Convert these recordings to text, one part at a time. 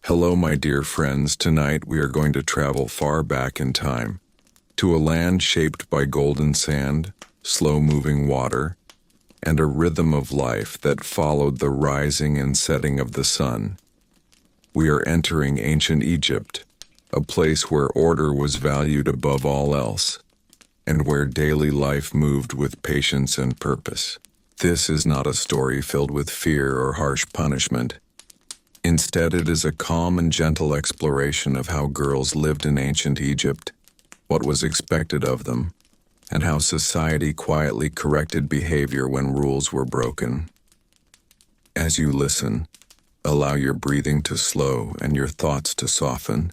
Hello, my dear friends. Tonight we are going to travel far back in time, to a land shaped by golden sand, slow-moving water, and a rhythm of life that followed the rising and setting of the sun. We are entering ancient Egypt, a place where order was valued above all else, and where daily life moved with patience and purpose. This is not a story filled with fear or harsh punishment. Instead, it is a calm and gentle exploration of how girls lived in ancient Egypt, what was expected of them, and how society quietly corrected behavior when rules were broken. As you listen, allow your breathing to slow and your thoughts to soften,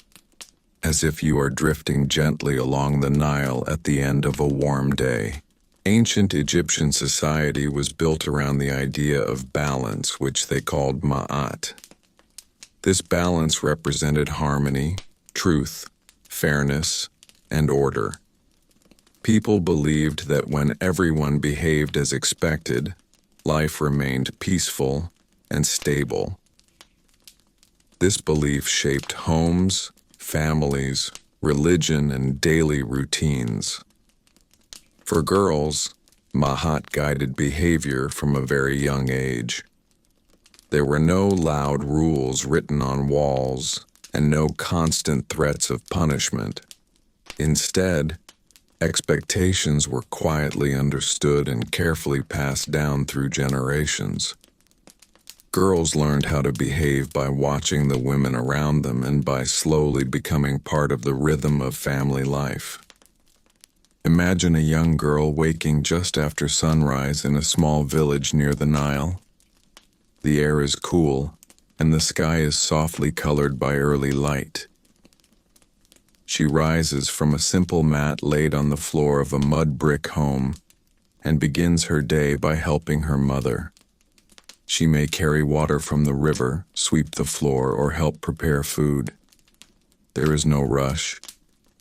as if you are drifting gently along the Nile at the end of a warm day. Ancient Egyptian society was built around the idea of balance, which they called ma'at. This balance represented harmony, truth, fairness, and order. People believed that when everyone behaved as expected, life remained peaceful and stable. This belief shaped homes, families, religion, and daily routines. For girls, Mahat guided behavior from a very young age. There were no loud rules written on walls and no constant threats of punishment. Instead, expectations were quietly understood and carefully passed down through generations. Girls learned how to behave by watching the women around them and by slowly becoming part of the rhythm of family life. Imagine a young girl waking just after sunrise in a small village near the Nile. The air is cool, and the sky is softly colored by early light. She rises from a simple mat laid on the floor of a mud brick home and begins her day by helping her mother. She may carry water from the river, sweep the floor, or help prepare food. There is no rush.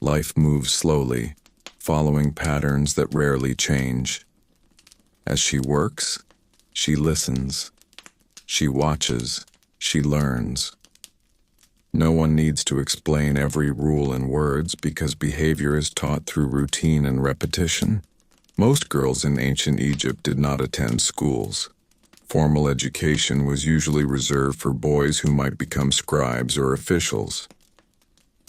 Life moves slowly, following patterns that rarely change. As she works, she listens. She watches, she learns. No one needs to explain every rule in words because behavior is taught through routine and repetition. Most girls in ancient Egypt did not attend schools. Formal education was usually reserved for boys who might become scribes or officials.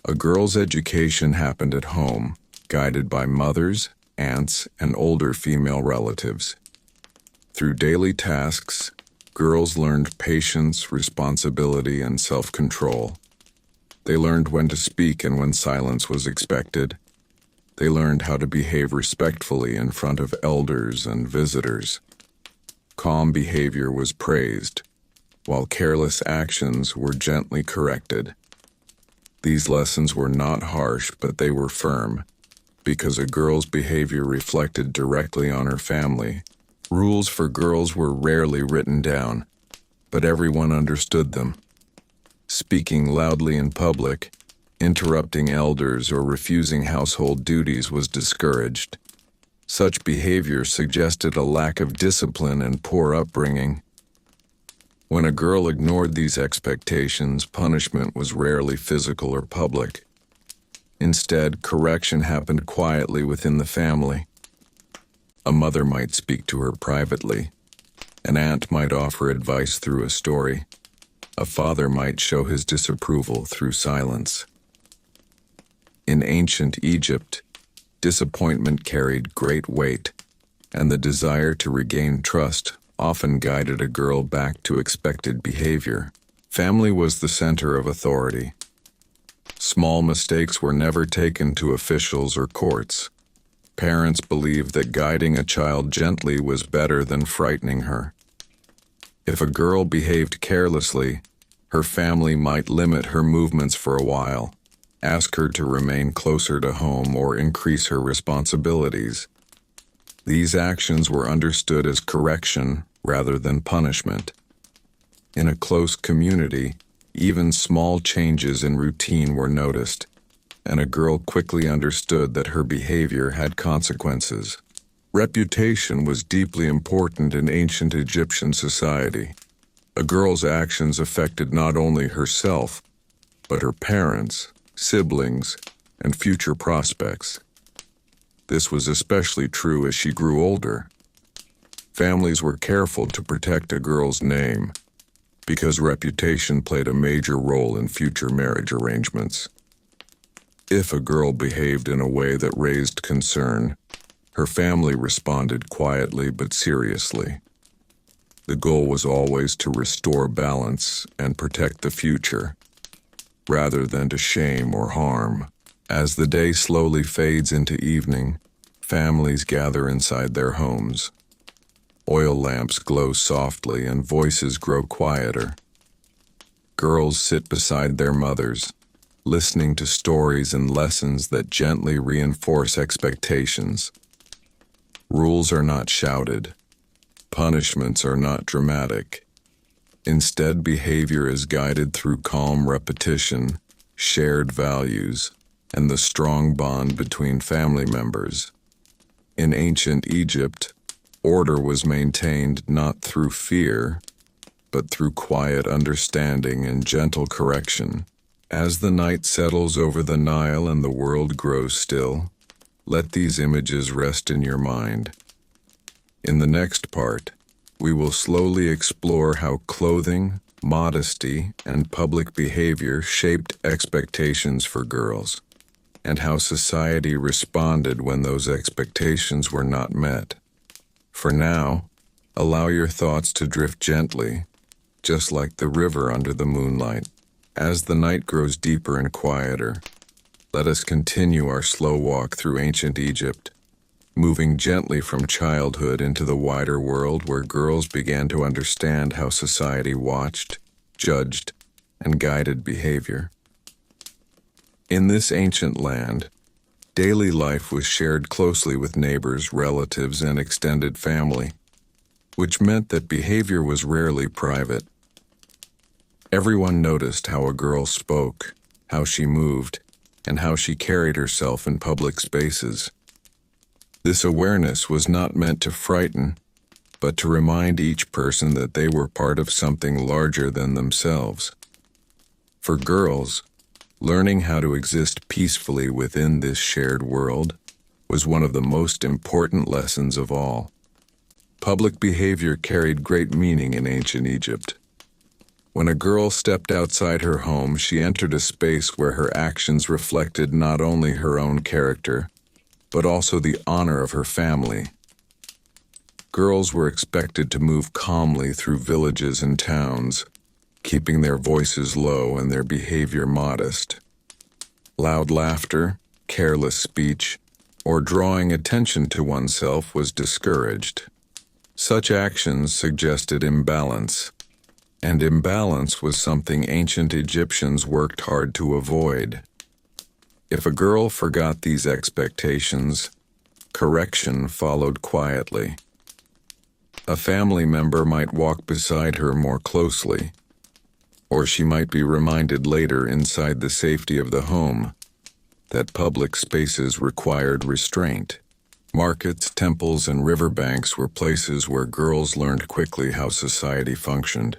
A girl's education happened at home, guided by mothers, aunts, and older female relatives. Through daily tasks, girls learned patience, responsibility, and self-control. They learned when to speak and when silence was expected. They learned how to behave respectfully in front of elders and visitors. Calm behavior was praised, while careless actions were gently corrected. These lessons were not harsh, but they were firm, because a girl's behavior reflected directly on her family. Rules for girls were rarely written down, but everyone understood them. Speaking loudly in public, interrupting elders, or refusing household duties was discouraged. Such behavior suggested a lack of discipline and poor upbringing. When a girl ignored these expectations, punishment was rarely physical or public. Instead, correction happened quietly within the family. A mother might speak to her privately. An aunt might offer advice through a story. A father might show his disapproval through silence. In ancient Egypt, disappointment carried great weight, and the desire to regain trust often guided a girl back to expected behavior. Family was the center of authority. Small mistakes were never taken to officials or courts. Parents believed that guiding a child gently was better than frightening her. If a girl behaved carelessly, her family might limit her movements for a while, ask her to remain closer to home, or increase her responsibilities. These actions were understood as correction rather than punishment. In a close community, even small changes in routine were noticed, and a girl quickly understood that her behavior had consequences. Reputation was deeply important in ancient Egyptian society. A girl's actions affected not only herself, but her parents, siblings, and future prospects. This was especially true as she grew older. Families were careful to protect a girl's name because reputation played a major role in future marriage arrangements. If a girl behaved in a way that raised concern, her family responded quietly but seriously. The goal was always to restore balance and protect the future, rather than to shame or harm. As the day slowly fades into evening, families gather inside their homes. Oil lamps glow softly and voices grow quieter. Girls sit beside their mothers, listening to stories and lessons that gently reinforce expectations. Rules are not shouted. Punishments are not dramatic. Instead, behavior is guided through calm repetition, shared values, and the strong bond between family members. In ancient Egypt, order was maintained not through fear, but through quiet understanding and gentle correction. As the night settles over the Nile and the world grows still, let these images rest in your mind. In the next part, we will slowly explore how clothing, modesty, and public behavior shaped expectations for girls, and how society responded when those expectations were not met. For now, allow your thoughts to drift gently, just like the river under the moonlight. As the night grows deeper and quieter, let us continue our slow walk through ancient Egypt, moving gently from childhood into the wider world where girls began to understand how society watched, judged, and guided behavior. In this ancient land, daily life was shared closely with neighbors, relatives, and extended family, which meant that behavior was rarely private. Everyone noticed how a girl spoke, how she moved, and how she carried herself in public spaces. This awareness was not meant to frighten, but to remind each person that they were part of something larger than themselves. For girls, learning how to exist peacefully within this shared world was one of the most important lessons of all. Public behavior carried great meaning in ancient Egypt. When a girl stepped outside her home, she entered a space where her actions reflected not only her own character, but also the honor of her family. Girls were expected to move calmly through villages and towns, keeping their voices low and their behavior modest. Loud laughter, careless speech, or drawing attention to oneself was discouraged. Such actions suggested imbalance, and imbalance was something ancient Egyptians worked hard to avoid. If a girl forgot these expectations, correction followed quietly. A family member might walk beside her more closely, or she might be reminded later inside the safety of the home that public spaces required restraint. Markets, temples, and riverbanks were places where girls learned quickly how society functioned.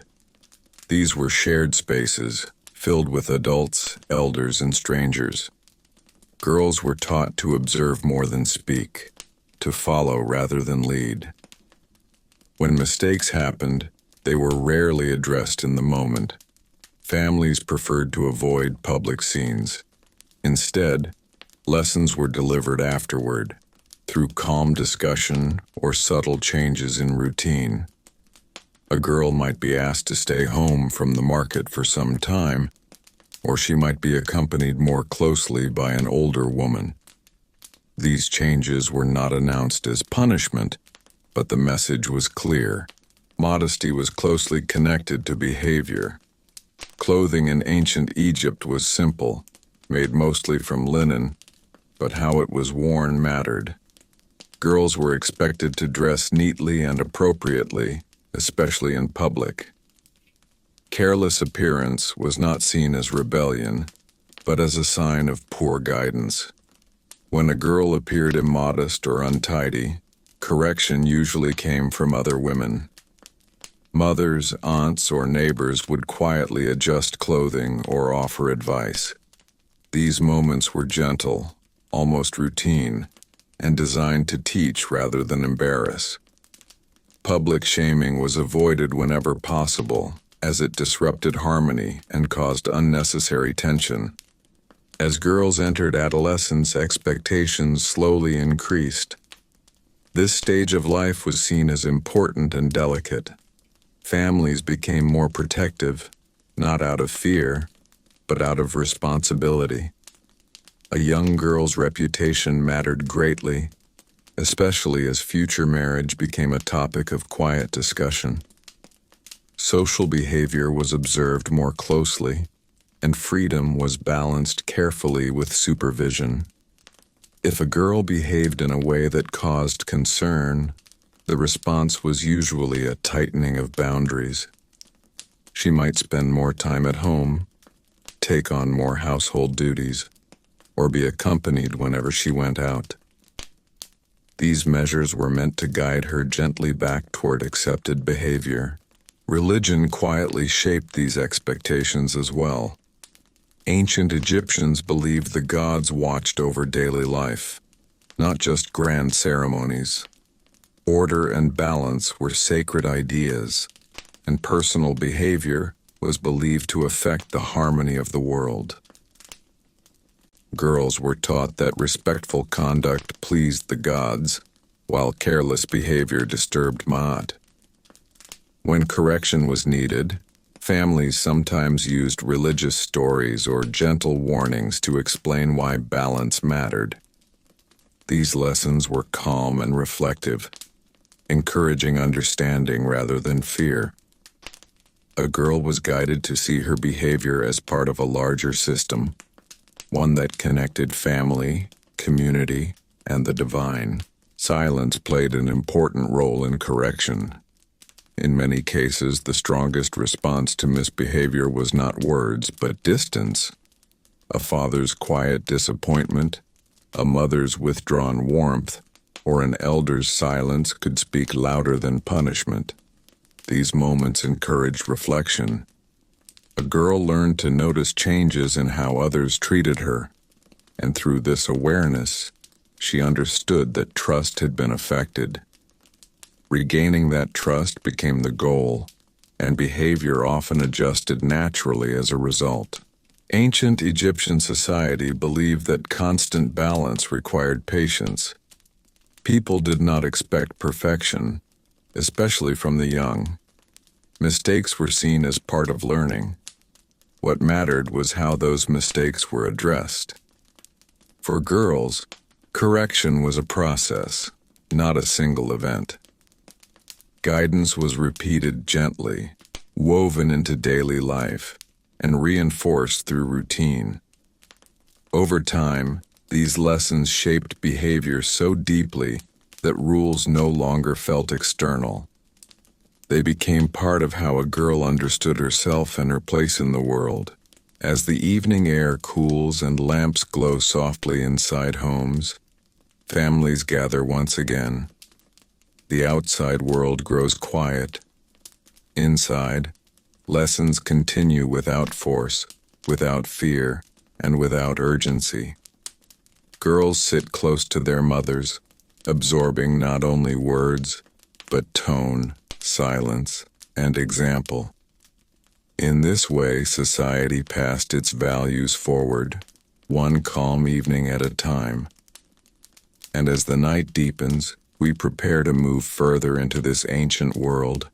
These were shared spaces, filled with adults, elders, and strangers. Girls were taught to observe more than speak, to follow rather than lead. When mistakes happened, they were rarely addressed in the moment. Families preferred to avoid public scenes. Instead, lessons were delivered afterward, through calm discussion or subtle changes in routine. A girl might be asked to stay home from the market for some time, or she might be accompanied more closely by an older woman. These changes were not announced as punishment, but the message was clear. Modesty was closely connected to behavior. Clothing in ancient Egypt was simple, made mostly from linen, but how it was worn mattered. Girls were expected to dress neatly and appropriately, especially in public. Careless appearance was not seen as rebellion, but as a sign of poor guidance. When a girl appeared immodest or untidy, correction usually came from other women. Mothers, aunts, or neighbors would quietly adjust clothing or offer advice. These moments were gentle, almost routine, and designed to teach rather than embarrass. Public shaming was avoided whenever possible, as it disrupted harmony and caused unnecessary tension. As girls entered adolescence, expectations slowly increased. This stage of life was seen as important and delicate. Families became more protective, not out of fear, but out of responsibility. A young girl's reputation mattered greatly, especially as future marriage became a topic of quiet discussion. Social behavior was observed more closely, and freedom was balanced carefully with supervision. If a girl behaved in a way that caused concern, the response was usually a tightening of boundaries. She might spend more time at home, take on more household duties, or be accompanied whenever she went out. These measures were meant to guide her gently back toward accepted behavior. Religion quietly shaped these expectations as well. Ancient Egyptians believed the gods watched over daily life, not just grand ceremonies. Order and balance were sacred ideas, and personal behavior was believed to affect the harmony of the world. Girls were taught that respectful conduct pleased the gods, while careless behavior disturbed Maat. When correction was needed, families sometimes used religious stories or gentle warnings to explain why balance mattered. These lessons were calm and reflective, encouraging understanding rather than fear. A girl was guided to see her behavior as part of a larger system, one that connected family, community, and the divine. Silence played an important role in correction. In many cases, the strongest response to misbehavior was not words, but distance. A father's quiet disappointment, a mother's withdrawn warmth, or an elder's silence could speak louder than punishment. These moments encouraged reflection. A girl learned to notice changes in how others treated her, and through this awareness, she understood that trust had been affected. Regaining that trust became the goal, and behavior often adjusted naturally as a result. Ancient Egyptian society believed that constant balance required patience. People did not expect perfection, especially from the young. Mistakes were seen as part of learning. What mattered was how those mistakes were addressed. For girls, correction was a process, not a single event. Guidance was repeated gently, woven into daily life, and reinforced through routine. Over time, these lessons shaped behavior so deeply that rules no longer felt external. They became part of how a girl understood herself and her place in the world. As the evening air cools and lamps glow softly inside homes, families gather once again. The outside world grows quiet. Inside, lessons continue without force, without fear, and without urgency. Girls sit close to their mothers, absorbing not only words, but tone, silence, and example. In this way, society passed its values forward, one calm evening at a time. And as the night deepens, we prepare to move further into this ancient world,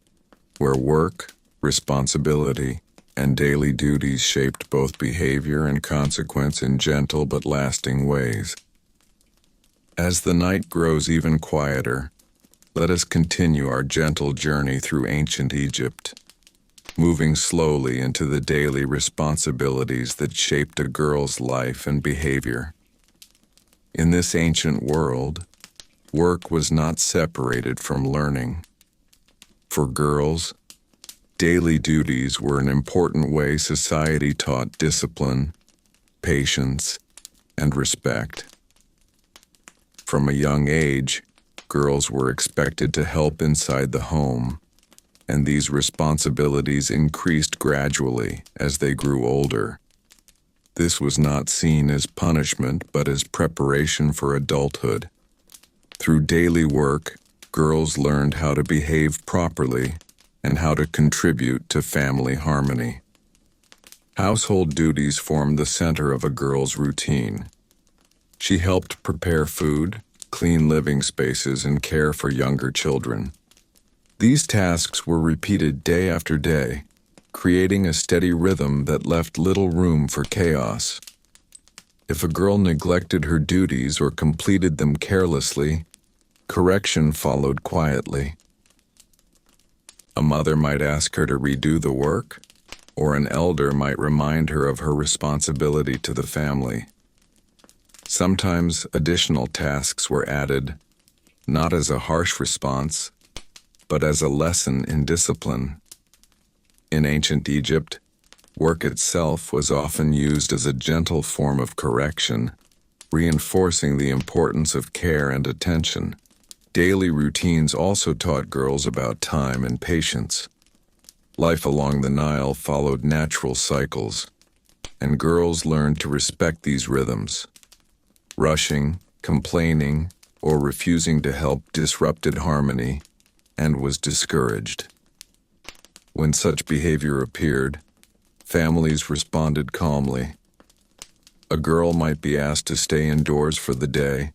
where work, responsibility, and daily duties shaped both behavior and consequence in gentle but lasting ways. As the night grows even quieter, let us continue our gentle journey through ancient Egypt, moving slowly into the daily responsibilities that shaped a girl's life and behavior. In this ancient world, work was not separated from learning. For girls, daily duties were an important way society taught discipline, patience, and respect. From a young age, girls were expected to help inside the home, and these responsibilities increased gradually as they grew older. This was not seen as punishment but as preparation for adulthood. Through daily work, girls learned how to behave properly and how to contribute to family harmony. Household duties formed the center of a girl's routine. She helped prepare food, clean living spaces, and care for younger children. These tasks were repeated day after day, creating a steady rhythm that left little room for chaos. If a girl neglected her duties or completed them carelessly, correction followed quietly. A mother might ask her to redo the work, or an elder might remind her of her responsibility to the family. Sometimes additional tasks were added, not as a harsh response, but as a lesson in discipline. In ancient Egypt, work itself was often used as a gentle form of correction, reinforcing the importance of care and attention. Daily routines also taught girls about time and patience. Life along the Nile followed natural cycles, and girls learned to respect these rhythms. Rushing, complaining, or refusing to help disrupted harmony and was discouraged. When such behavior appeared, families responded calmly. A girl might be asked to stay indoors for the day,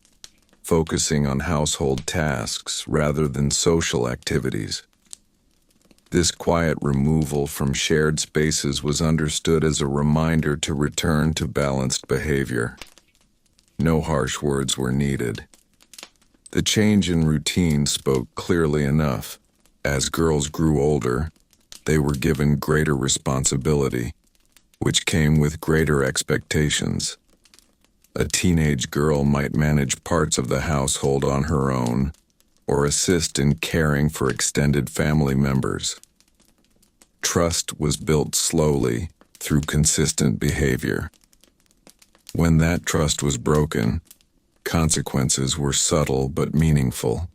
focusing on household tasks rather than social activities. This quiet removal from shared spaces was understood as a reminder to return to balanced behavior. No harsh words were needed. The change in routine spoke clearly enough. As girls grew older, they were given greater responsibility, which came with greater expectations. A teenage girl might manage parts of the household on her own, or assist in caring for extended family members. Trust was built slowly through consistent behavior. When that trust was broken, consequences were subtle but meaningful.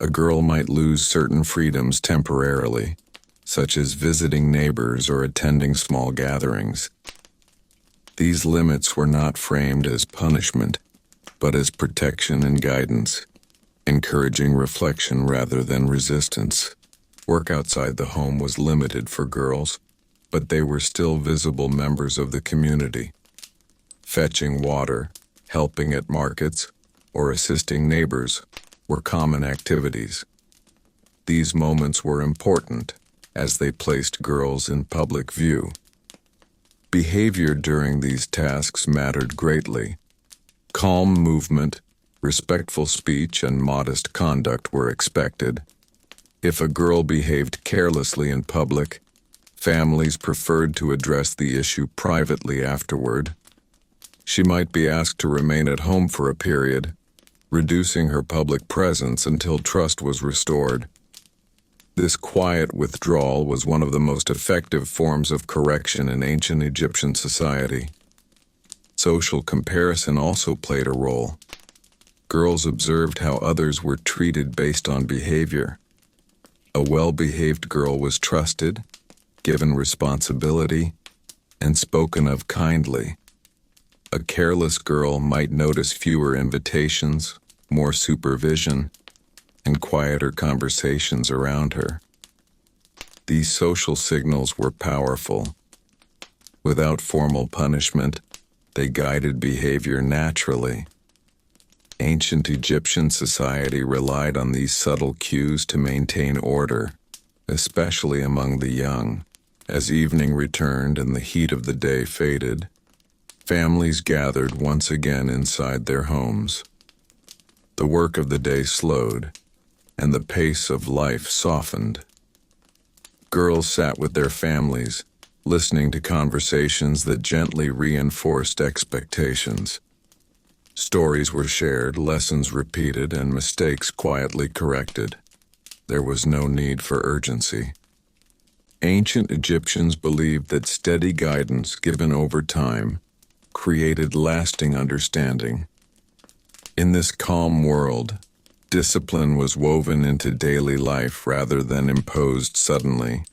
A girl might lose certain freedoms temporarily, such as visiting neighbors or attending small gatherings. These limits were not framed as punishment, but as protection and guidance, encouraging reflection rather than resistance. Work outside the home was limited for girls, but they were still visible members of the community. Fetching water, helping at markets, or assisting neighbors were common activities. These moments were important as they placed girls in public view. Behavior during these tasks mattered greatly. Calm movement, respectful speech, and modest conduct were expected. If a girl behaved carelessly in public, families preferred to address the issue privately afterward. She might be asked to remain at home for a period, reducing her public presence until trust was restored. This quiet withdrawal was one of the most effective forms of correction in ancient Egyptian society. Social comparison also played a role. Girls observed how others were treated based on behavior. A well-behaved girl was trusted, given responsibility, and spoken of kindly. A careless girl might notice fewer invitations, more supervision, and quieter conversations around her. These social signals were powerful. Without formal punishment, they guided behavior naturally. Ancient Egyptian society relied on these subtle cues to maintain order, especially among the young. As evening returned and the heat of the day faded, families gathered once again inside their homes. The work of the day slowed, and the pace of life softened. Girls sat with their families, listening to conversations that gently reinforced expectations. Stories were shared, lessons repeated, and mistakes quietly corrected. There was no need for urgency. Ancient Egyptians believed that steady guidance given over time created lasting understanding. In this calm world, Discipline was woven into daily life rather than imposed suddenly.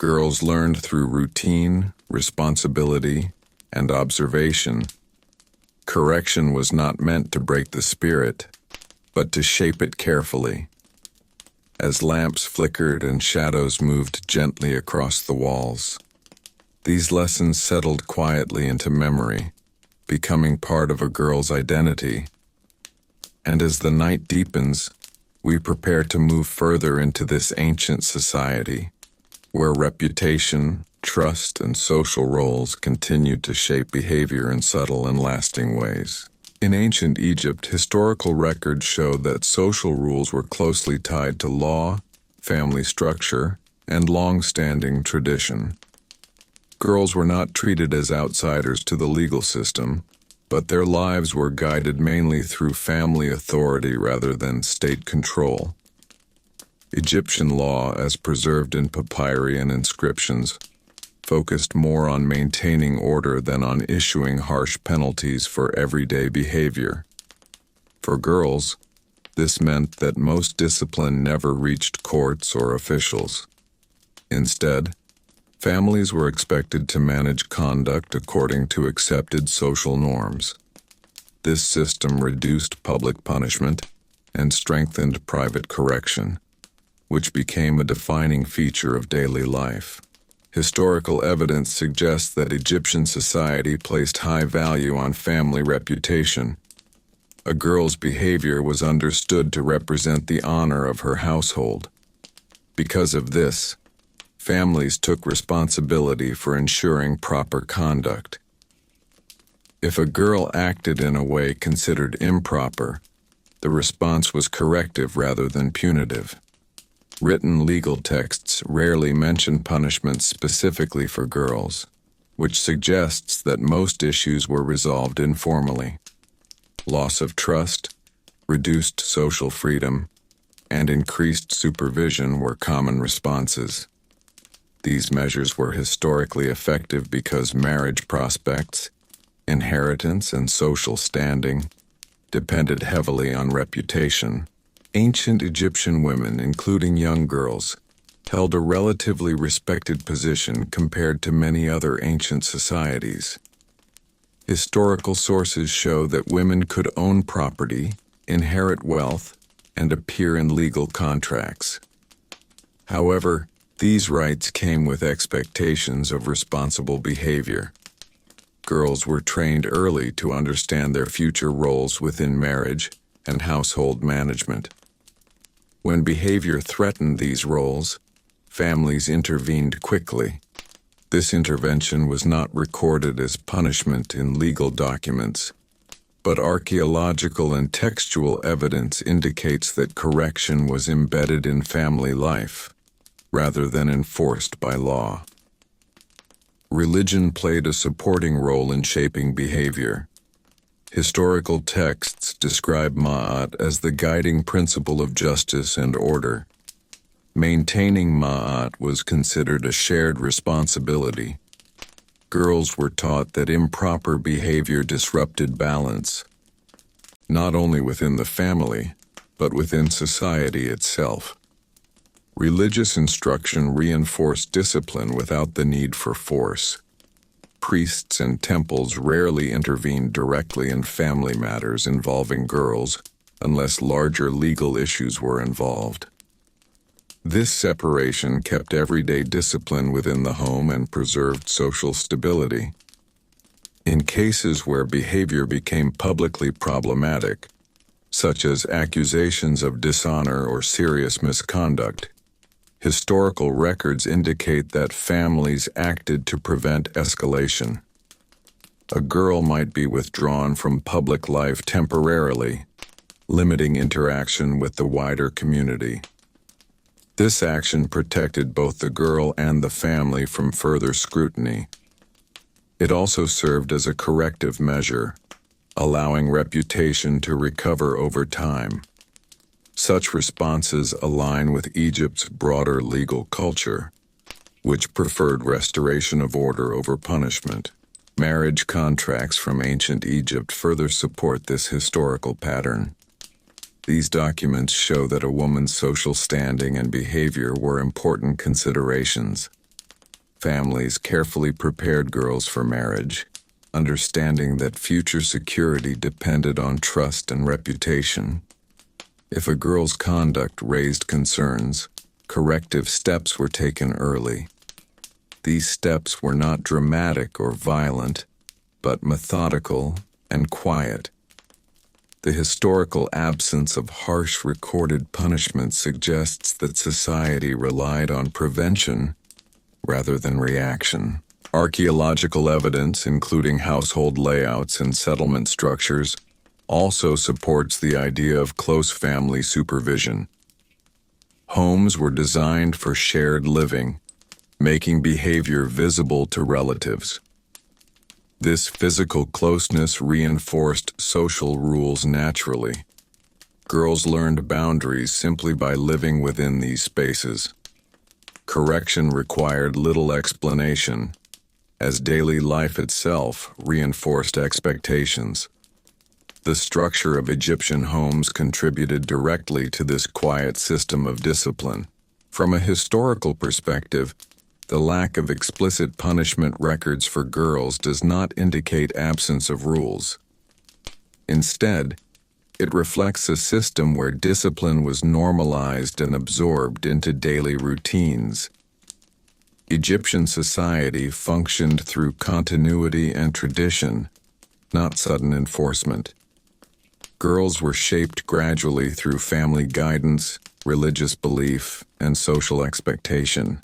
Girls learned through routine, responsibility, and observation. Correction was not meant to break the spirit, but to shape it carefully. As lamps flickered and shadows moved gently across the walls, these lessons settled quietly into memory, becoming part of a girl's identity. And as the night deepens, we prepare to move further into this ancient society, where reputation, trust, and social roles continued to shape behavior in subtle and lasting ways. In ancient Egypt, historical records show that social rules were closely tied to law, family structure, and long-standing tradition. Girls were not treated as outsiders to the legal system, but their lives were guided mainly through family authority rather than state control. Egyptian law, as preserved in papyri and inscriptions, focused more on maintaining order than on issuing harsh penalties for everyday behavior. For girls, this meant that most discipline never reached courts or officials. Instead, families were expected to manage conduct according to accepted social norms. This system reduced public punishment and strengthened private correction, which became a defining feature of daily life. Historical evidence suggests that Egyptian society placed high value on family reputation. A girl's behavior was understood to represent the honor of her household. Because of this, families took responsibility for ensuring proper conduct. If a girl acted in a way considered improper, the response was corrective rather than punitive. Written legal texts rarely mention punishments specifically for girls, which suggests that most issues were resolved informally. Loss of trust, reduced social freedom, and increased supervision were common responses. These measures were historically effective because marriage prospects, inheritance, and social standing depended heavily on reputation. Ancient Egyptian women, including young girls, held a relatively respected position compared to many other ancient societies. Historical sources show that women could own property, inherit wealth, and appear in legal contracts. However, these rights came with expectations of responsible behavior. Girls were trained early to understand their future roles within marriage and household management. When behavior threatened these roles, families intervened quickly. This intervention was not recorded as punishment in legal documents, but archaeological and textual evidence indicates that correction was embedded in family life, rather than enforced by law. Religion played a supporting role in shaping behavior. Historical texts describe Ma'at as the guiding principle of justice and order. Maintaining Ma'at was considered a shared responsibility. Girls were taught that improper behavior disrupted balance, not only within the family, but within society itself. Religious instruction reinforced discipline without the need for force. Priests and temples rarely intervened directly in family matters involving girls unless larger legal issues were involved. This separation kept everyday discipline within the home and preserved social stability. In cases where behavior became publicly problematic, such as accusations of dishonor or serious misconduct, historical records indicate that families acted to prevent escalation. A girl might be withdrawn from public life temporarily, limiting interaction with the wider community. This action protected both the girl and the family from further scrutiny. It also served as a corrective measure, allowing reputation to recover over time. Such responses align with Egypt's broader legal culture, which preferred restoration of order over punishment. Marriage contracts from ancient Egypt further support this historical pattern. These documents show that a woman's social standing and behavior were important considerations. Families carefully prepared girls for marriage, understanding that future security depended on trust and reputation. If a girl's conduct raised concerns, corrective steps were taken early. These steps were not dramatic or violent, but methodical and quiet. The historical absence of harsh recorded punishment suggests that society relied on prevention rather than reaction. Archaeological evidence, including household layouts and settlement structures, also supports the idea of close family supervision. Homes were designed for shared living, making behavior visible to relatives. This physical closeness reinforced social rules naturally. Girls learned boundaries simply by living within these spaces. Correction required little explanation, as daily life itself reinforced expectations. The structure of Egyptian homes contributed directly to this quiet system of discipline. From a historical perspective, the lack of explicit punishment records for girls does not indicate absence of rules. Instead, it reflects a system where discipline was normalized and absorbed into daily routines. Egyptian society functioned through continuity and tradition, not sudden enforcement. Girls were shaped gradually through family guidance, religious belief, and social expectation.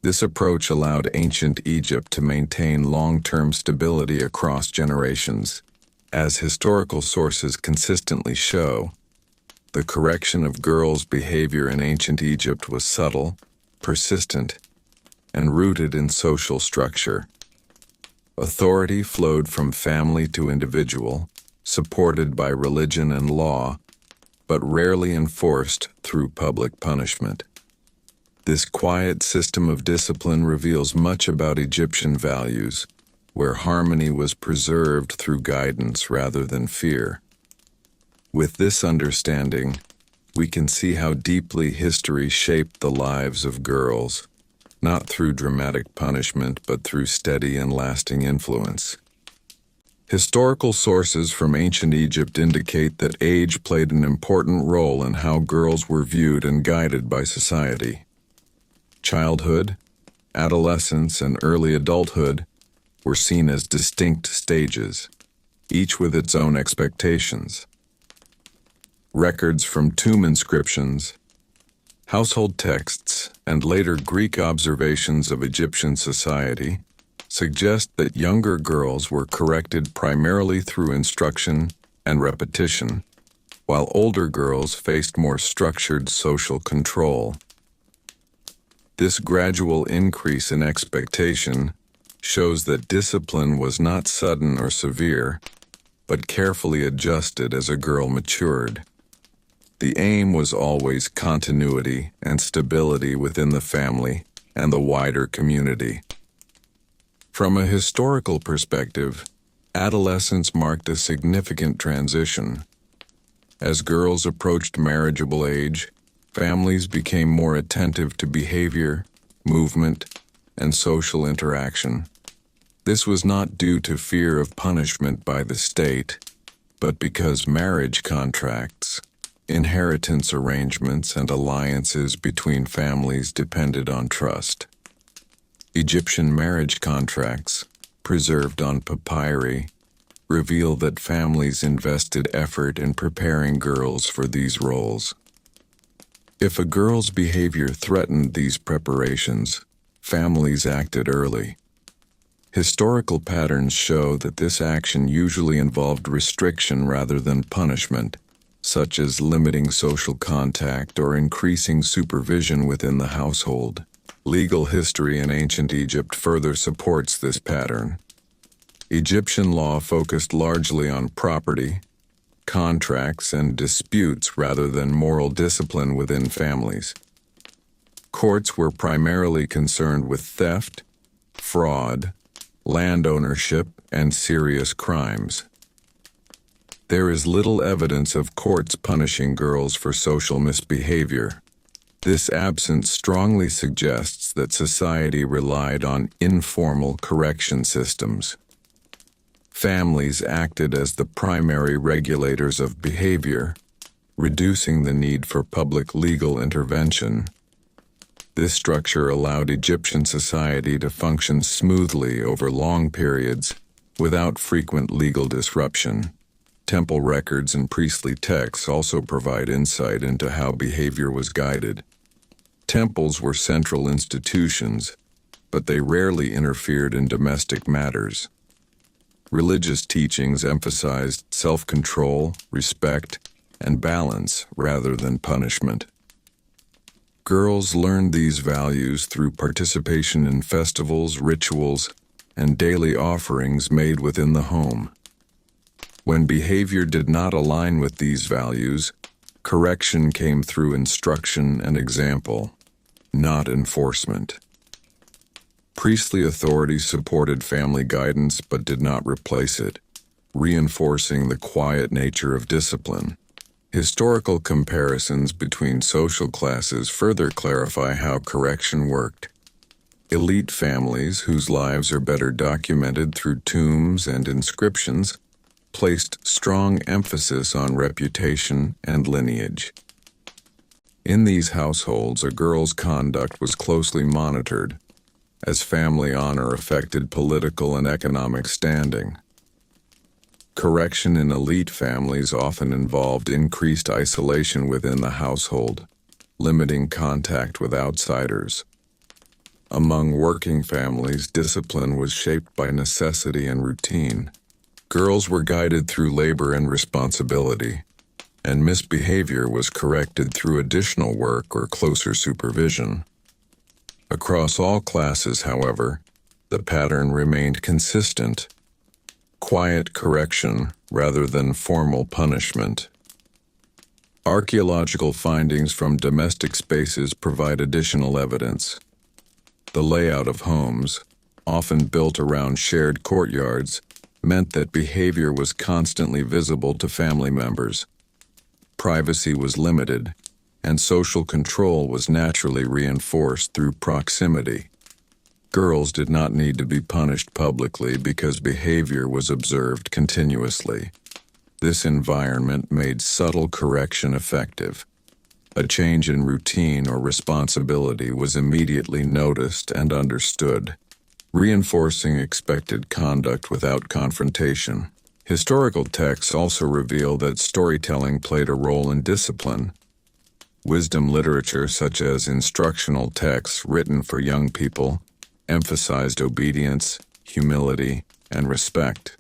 This approach allowed ancient Egypt to maintain long-term stability across generations. As historical sources consistently show, the correction of girls' behavior in ancient Egypt was subtle, persistent, and rooted in social structure. Authority flowed from family to individual, supported by religion and law, but rarely enforced through public punishment. This quiet system of discipline reveals much about Egyptian values, where harmony was preserved through guidance rather than fear. With this understanding, we can see how deeply history shaped the lives of girls, not through dramatic punishment but through steady and lasting influence. Historical sources from ancient Egypt indicate that age played an important role in how girls were viewed and guided by society. Childhood, adolescence, and early adulthood were seen as distinct stages, each with its own expectations. Records from tomb inscriptions, household texts, and later Greek observations of Egyptian society suggest that younger girls were corrected primarily through instruction and repetition, while older girls faced more structured social control. This gradual increase in expectation shows that discipline was not sudden or severe, but carefully adjusted as a girl matured. The aim was always continuity and stability within the family and the wider community. From a historical perspective, adolescence marked a significant transition. As girls approached marriageable age, families became more attentive to behavior, movement, and social interaction. This was not due to fear of punishment by the state, but because marriage contracts, inheritance arrangements, and alliances between families depended on trust. Egyptian marriage contracts, preserved on papyri, reveal that families invested effort in preparing girls for these roles. If a girl's behavior threatened these preparations, families acted early. Historical patterns show that this action usually involved restriction rather than punishment, such as limiting social contact or increasing supervision within the household. Legal history in ancient Egypt further supports this pattern. Egyptian law focused largely on property, contracts, and disputes rather than moral discipline within families. Courts were primarily concerned with theft, fraud, land ownership, and serious crimes. There is little evidence of courts punishing girls for social misbehavior. This absence strongly suggests that society relied on informal correction systems. Families acted as the primary regulators of behavior, reducing the need for public legal intervention. This structure allowed Egyptian society to function smoothly over long periods without frequent legal disruption. Temple records and priestly texts also provide insight into how behavior was guided. Temples were central institutions, but they rarely interfered in domestic matters. Religious teachings emphasized self-control, respect, and balance rather than punishment. Girls learned these values through participation in festivals, rituals, and daily offerings made within the home. When behavior did not align with these values, correction came through instruction and example, not enforcement. Priestly authority supported family guidance but did not replace it, reinforcing the quiet nature of discipline. Historical comparisons between social classes further clarify how correction worked. Elite families, whose lives are better documented through tombs and inscriptions, placed strong emphasis on reputation and lineage. In these households, a girl's conduct was closely monitored, as family honor affected political and economic standing. Correction in elite families often involved increased isolation within the household, limiting contact with outsiders. Among working families, discipline was shaped by necessity and routine. Girls were guided through labor and responsibility, and misbehavior was corrected through additional work or closer supervision. Across all classes, however, the pattern remained consistent: quiet correction rather than formal punishment. Archaeological findings from domestic spaces provide additional evidence. The layout of homes, often built around shared courtyards, meant that behavior was constantly visible to family members. Privacy was limited, and social control was naturally reinforced through proximity. Girls did not need to be punished publicly because behavior was observed continuously. This environment made subtle correction effective. A change in routine or responsibility was immediately noticed and understood, reinforcing expected conduct without confrontation. Historical texts also reveal that storytelling played a role in discipline. Wisdom literature, such as instructional texts written for young people, emphasized obedience, humility, and respect.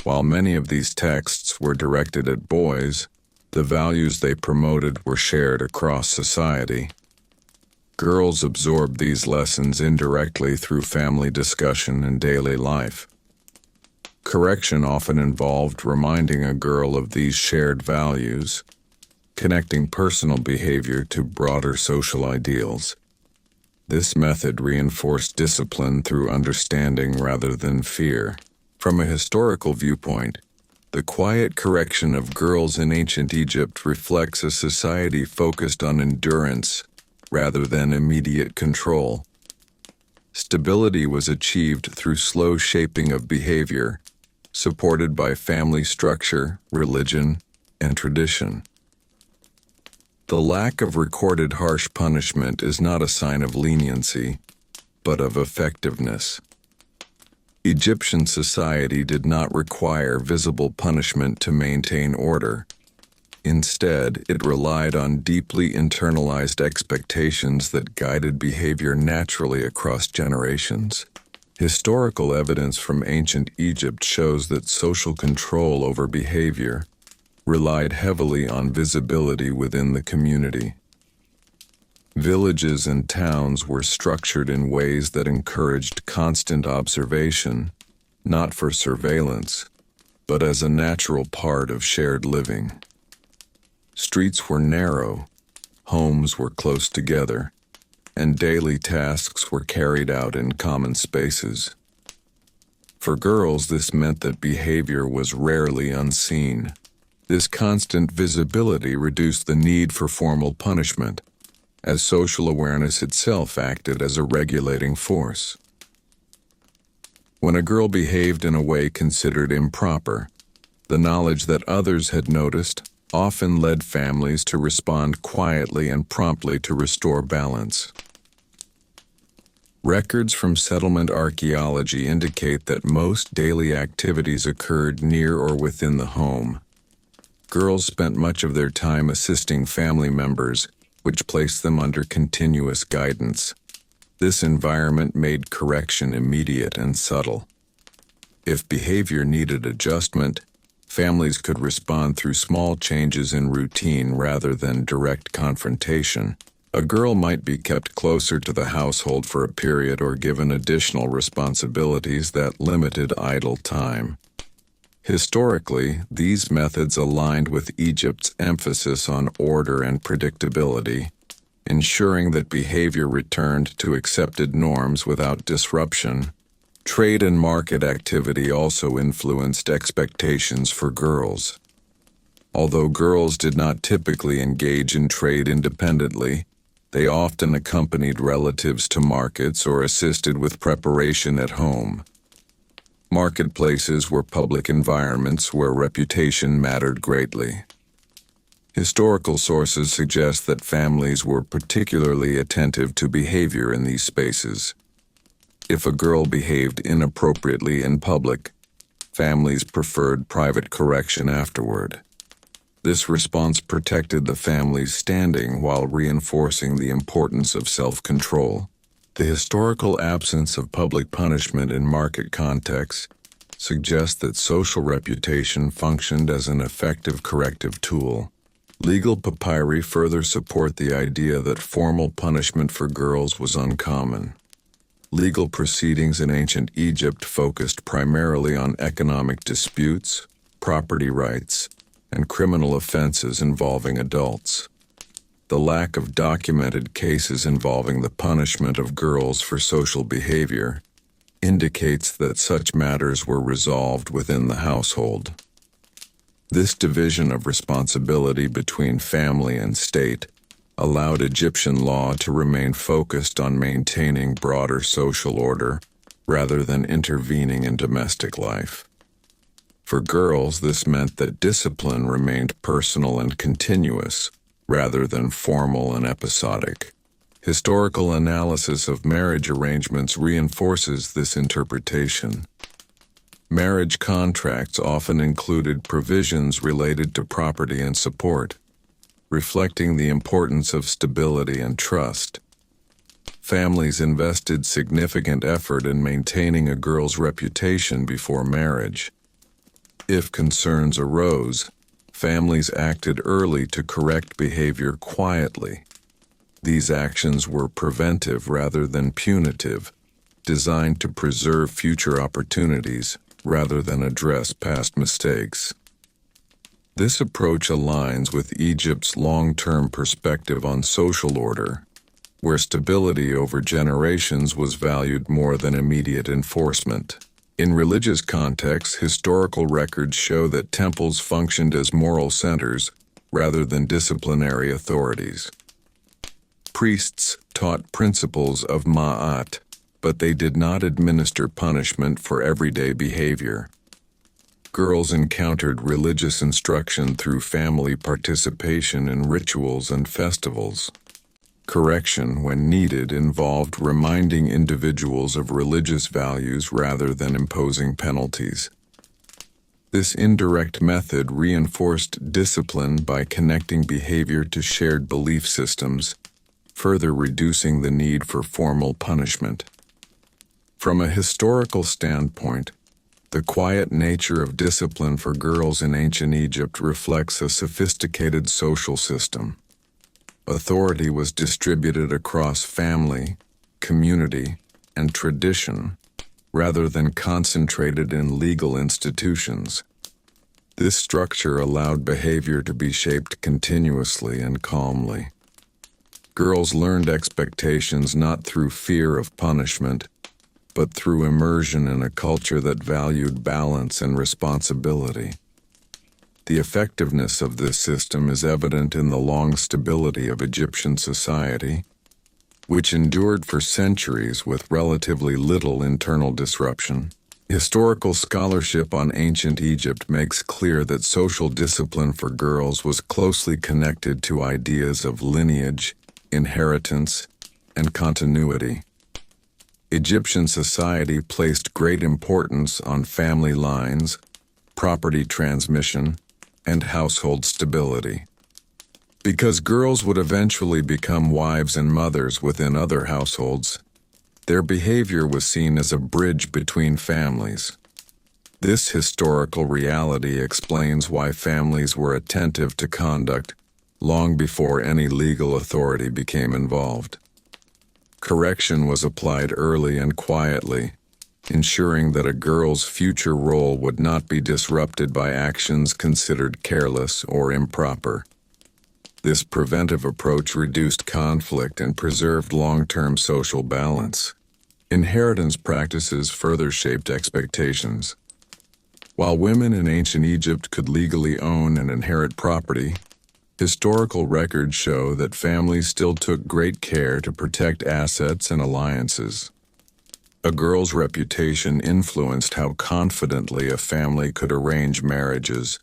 While many of these texts were directed at boys, the values they promoted were shared across society. Girls absorbed these lessons indirectly through family discussion and daily life. Correction often involved reminding a girl of these shared values, connecting personal behavior to broader social ideals. This method reinforced discipline through understanding rather than fear. From a historical viewpoint, the quiet correction of girls in ancient Egypt reflects a society focused on endurance rather than immediate control. Stability was achieved through slow shaping of behavior, supported by family structure, religion, and tradition. The lack of recorded harsh punishment is not a sign of leniency, but of effectiveness. Egyptian society did not require visible punishment to maintain order. Instead, it relied on deeply internalized expectations that guided behavior naturally across generations. Historical evidence from ancient Egypt shows that social control over behavior relied heavily on visibility within the community. Villages and towns were structured in ways that encouraged constant observation, not for surveillance, but as a natural part of shared living. Streets were narrow, homes were close together, and daily tasks were carried out in common spaces. For girls, this meant that behavior was rarely unseen. This constant visibility reduced the need for formal punishment, as social awareness itself acted as a regulating force. When a girl behaved in a way considered improper, the knowledge that others had noticed often led families to respond quietly and promptly to restore balance. Records from settlement archaeology indicate that most daily activities occurred near or within the home. Girls spent much of their time assisting family members, which placed them under continuous guidance. This environment made correction immediate and subtle. If behavior needed adjustment, families could respond through small changes in routine rather than direct confrontation. A girl might be kept closer to the household for a period or given additional responsibilities that limited idle time. Historically, these methods aligned with Egypt's emphasis on order and predictability, ensuring that behavior returned to accepted norms without disruption. Trade and market activity also influenced expectations for girls. Although girls did not typically engage in trade independently, they often accompanied relatives to markets or assisted with preparation at home. Marketplaces were public environments where reputation mattered greatly. Historical sources suggest that families were particularly attentive to behavior in these spaces. If a girl behaved inappropriately in public, families preferred private correction afterward. This response protected the family's standing while reinforcing the importance of self-control. The historical absence of public punishment in market contexts suggests that social reputation functioned as an effective corrective tool. Legal papyri further support the idea that formal punishment for girls was uncommon. Legal proceedings in ancient Egypt focused primarily on economic disputes, property rights, and criminal offenses involving adults. The lack of documented cases involving the punishment of girls for social behavior indicates that such matters were resolved within the household. This division of responsibility between family and state allowed Egyptian law to remain focused on maintaining broader social order rather than intervening in domestic life. For girls, this meant that discipline remained personal and continuous, rather than formal and episodic. Historical analysis of marriage arrangements reinforces this interpretation. Marriage contracts often included provisions related to property and support, reflecting the importance of stability and trust. Families invested significant effort in maintaining a girl's reputation before marriage. If concerns arose, families acted early to correct behavior quietly. These actions were preventive rather than punitive, designed to preserve future opportunities rather than address past mistakes. This approach aligns with Egypt's long-term perspective on social order, where stability over generations was valued more than immediate enforcement. In religious contexts, historical records show that temples functioned as moral centers rather than disciplinary authorities. Priests taught principles of ma'at, but they did not administer punishment for everyday behavior. Girls encountered religious instruction through family participation in rituals and festivals. Correction, when needed, involved reminding individuals of religious values rather than imposing penalties. This indirect method reinforced discipline by connecting behavior to shared belief systems, further reducing the need for formal punishment. From a historical standpoint, the quiet nature of discipline for girls in ancient Egypt reflects a sophisticated social system. Authority was distributed across family, community, and tradition, rather than concentrated in legal institutions. This structure allowed behavior to be shaped continuously and calmly. Girls learned expectations not through fear of punishment, but through immersion in a culture that valued balance and responsibility. The effectiveness of this system is evident in the long stability of Egyptian society, which endured for centuries with relatively little internal disruption. Historical scholarship on ancient Egypt makes clear that social discipline for girls was closely connected to ideas of lineage, inheritance, and continuity. Egyptian society placed great importance on family lines, property transmission, and household stability. Because girls would eventually become wives and mothers within other households, their behavior was seen as a bridge between families. This historical reality explains why families were attentive to conduct long before any legal authority became involved. Correction was applied early and quietly, ensuring that a girl's future role would not be disrupted by actions considered careless or improper. This preventive approach reduced conflict and preserved long-term social balance. Inheritance practices further shaped expectations. While women in ancient Egypt could legally own and inherit property, historical records show that families still took great care to protect assets and alliances. A girl's reputation influenced how confidently a family could arrange marriages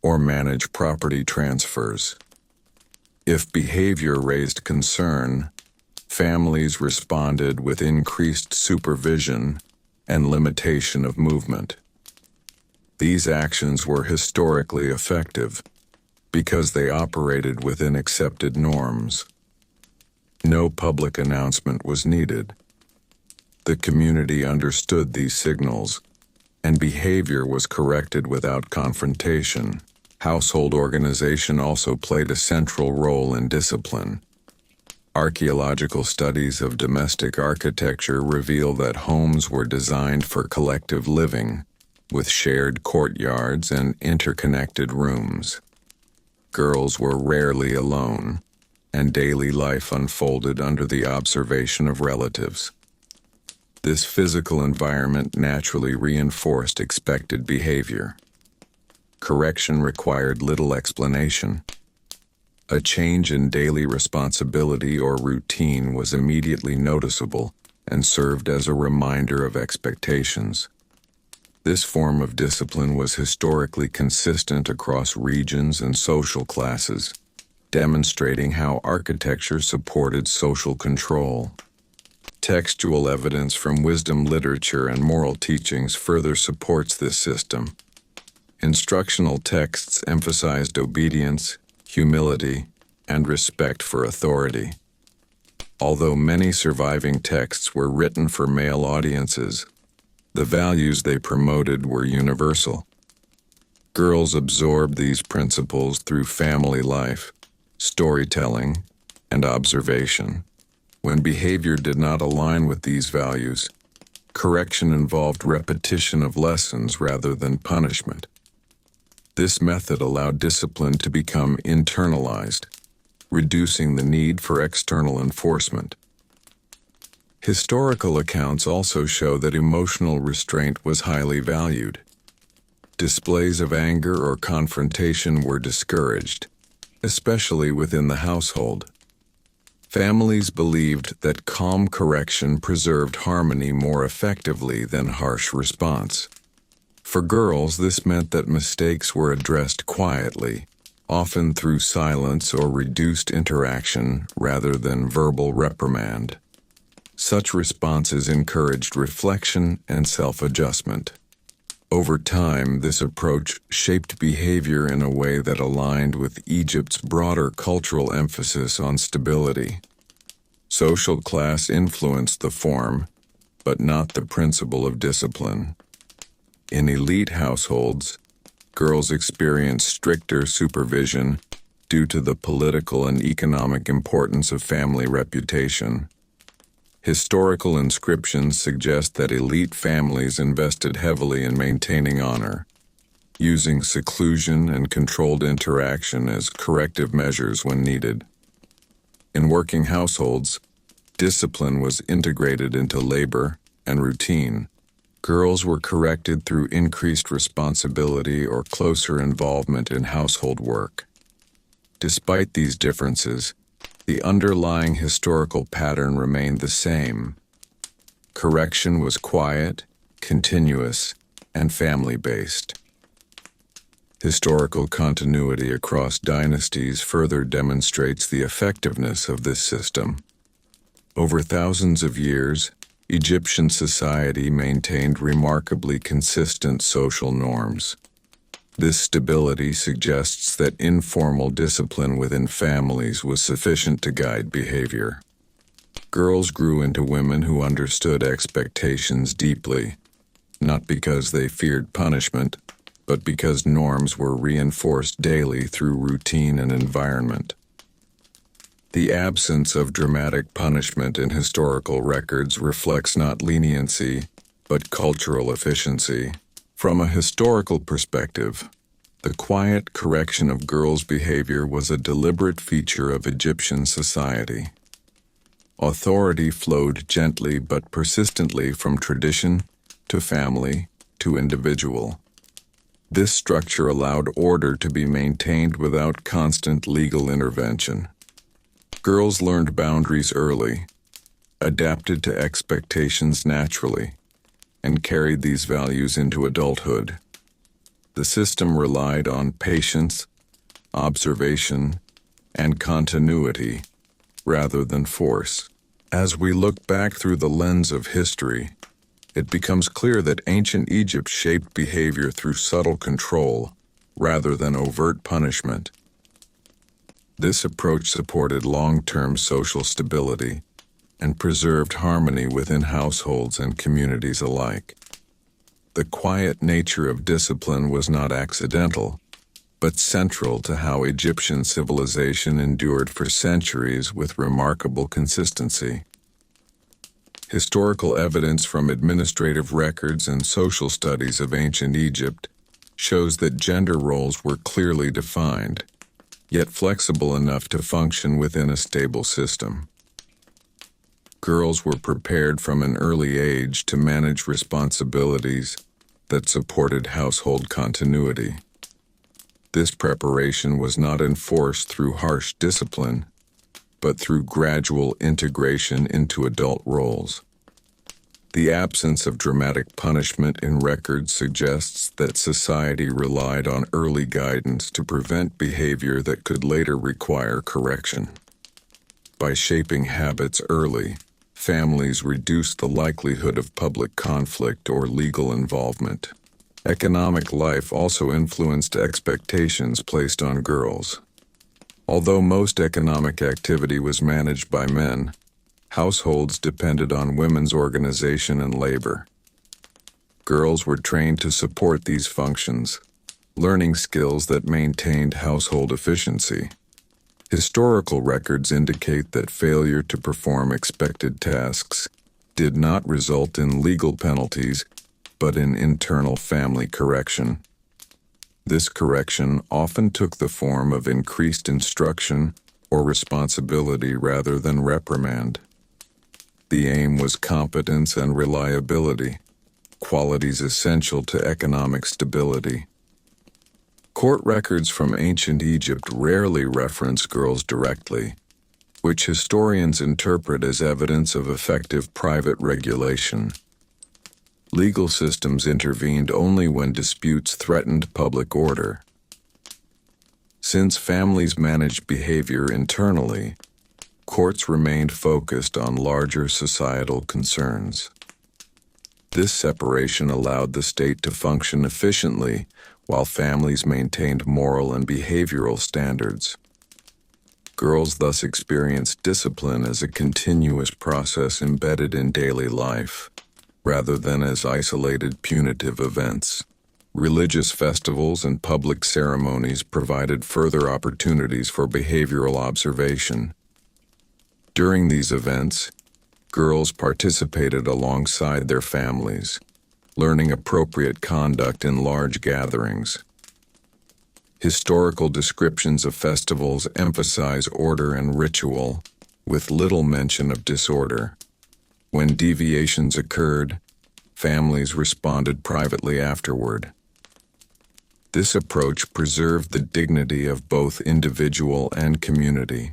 or manage property transfers. If behavior raised concern, families responded with increased supervision and limitation of movement. These actions were historically effective because they operated within accepted norms. No public announcement was needed. The community understood these signals, and behavior was corrected without confrontation. Household organization also played a central role in discipline. Archaeological studies of domestic architecture reveal that homes were designed for collective living, with shared courtyards and interconnected rooms. Girls were rarely alone, and daily life unfolded under the observation of relatives. This physical environment naturally reinforced expected behavior. Correction required little explanation. A change in daily responsibility or routine was immediately noticeable and served as a reminder of expectations. This form of discipline was historically consistent across regions and social classes, demonstrating how architecture supported social control. Textual evidence from wisdom literature and moral teachings further supports this system. Instructional texts emphasized obedience, humility, and respect for authority. Although many surviving texts were written for male audiences, the values they promoted were universal. Girls absorbed these principles through family life, storytelling, and observation. When behavior did not align with these values, correction involved repetition of lessons rather than punishment. This method allowed discipline to become internalized, reducing the need for external enforcement. Historical accounts also show that emotional restraint was highly valued. Displays of anger or confrontation were discouraged, especially within the household. Families believed that calm correction preserved harmony more effectively than harsh response. For girls, this meant that mistakes were addressed quietly, often through silence or reduced interaction rather than verbal reprimand. Such responses encouraged reflection and self-adjustment. Over time, this approach shaped behavior in a way that aligned with Egypt's broader cultural emphasis on stability. Social class influenced the form, but not the principle of discipline. In elite households, girls experienced stricter supervision due to the political and economic importance of family reputation. Historical inscriptions suggest that elite families invested heavily in maintaining honor, using seclusion and controlled interaction as corrective measures when needed. In working households, discipline was integrated into labor, and routine. Girls were corrected through increased responsibility or closer involvement in household work. Despite these differences, the underlying historical pattern remained the same. Correction was quiet, continuous, and family-based. Historical continuity across dynasties further demonstrates the effectiveness of this system. Over thousands of years, Egyptian society maintained remarkably consistent social norms. This stability suggests that informal discipline within families was sufficient to guide behavior. Girls grew into women who understood expectations deeply, not because they feared punishment, but because norms were reinforced daily through routine and environment. The absence of dramatic punishment in historical records reflects not leniency, but cultural efficiency. From a historical perspective, the quiet correction of girls' behavior was a deliberate feature of Egyptian society. Authority flowed gently but persistently from tradition to family to individual. This structure allowed order to be maintained without constant legal intervention. Girls learned boundaries early, adapted to expectations naturally, and carried these values into adulthood. The system relied on patience, observation, and continuity, rather than force. As we look back through the lens of history, it becomes clear that ancient Egypt shaped behavior through subtle control, rather than overt punishment. This approach supported long-term social stability and preserved harmony within households and communities alike. The quiet nature of discipline was not accidental, but central to how Egyptian civilization endured for centuries with remarkable consistency. Historical evidence from administrative records and social studies of ancient Egypt shows that gender roles were clearly defined, yet flexible enough to function within a stable system. Girls were prepared from an early age to manage responsibilities that supported household continuity. This preparation was not enforced through harsh discipline, but through gradual integration into adult roles. The absence of dramatic punishment in records suggests that society relied on early guidance to prevent behavior that could later require correction. By shaping habits early, families reduced the likelihood of public conflict or legal involvement. Economic life also influenced expectations placed on girls. Although most economic activity was managed by men, households depended on women's organization and labor. Girls were trained to support these functions, learning skills that maintained household efficiency. Historical records indicate that failure to perform expected tasks did not result in legal penalties, but in internal family correction. This correction often took the form of increased instruction or responsibility rather than reprimand. The aim was competence and reliability, qualities essential to economic stability. Court records from ancient Egypt rarely reference girls directly, which historians interpret as evidence of effective private regulation. Legal systems intervened only when disputes threatened public order. Since families managed behavior internally, courts remained focused on larger societal concerns. This separation allowed the state to function efficiently while families maintained moral and behavioral standards. Girls thus experienced discipline as a continuous process embedded in daily life, rather than as isolated punitive events. Religious festivals and public ceremonies provided further opportunities for behavioral observation. During these events, girls participated alongside their families, learning appropriate conduct in large gatherings. Historical descriptions of festivals emphasize order and ritual, with little mention of disorder. When deviations occurred, families responded privately afterward. This approach preserved the dignity of both individual and community.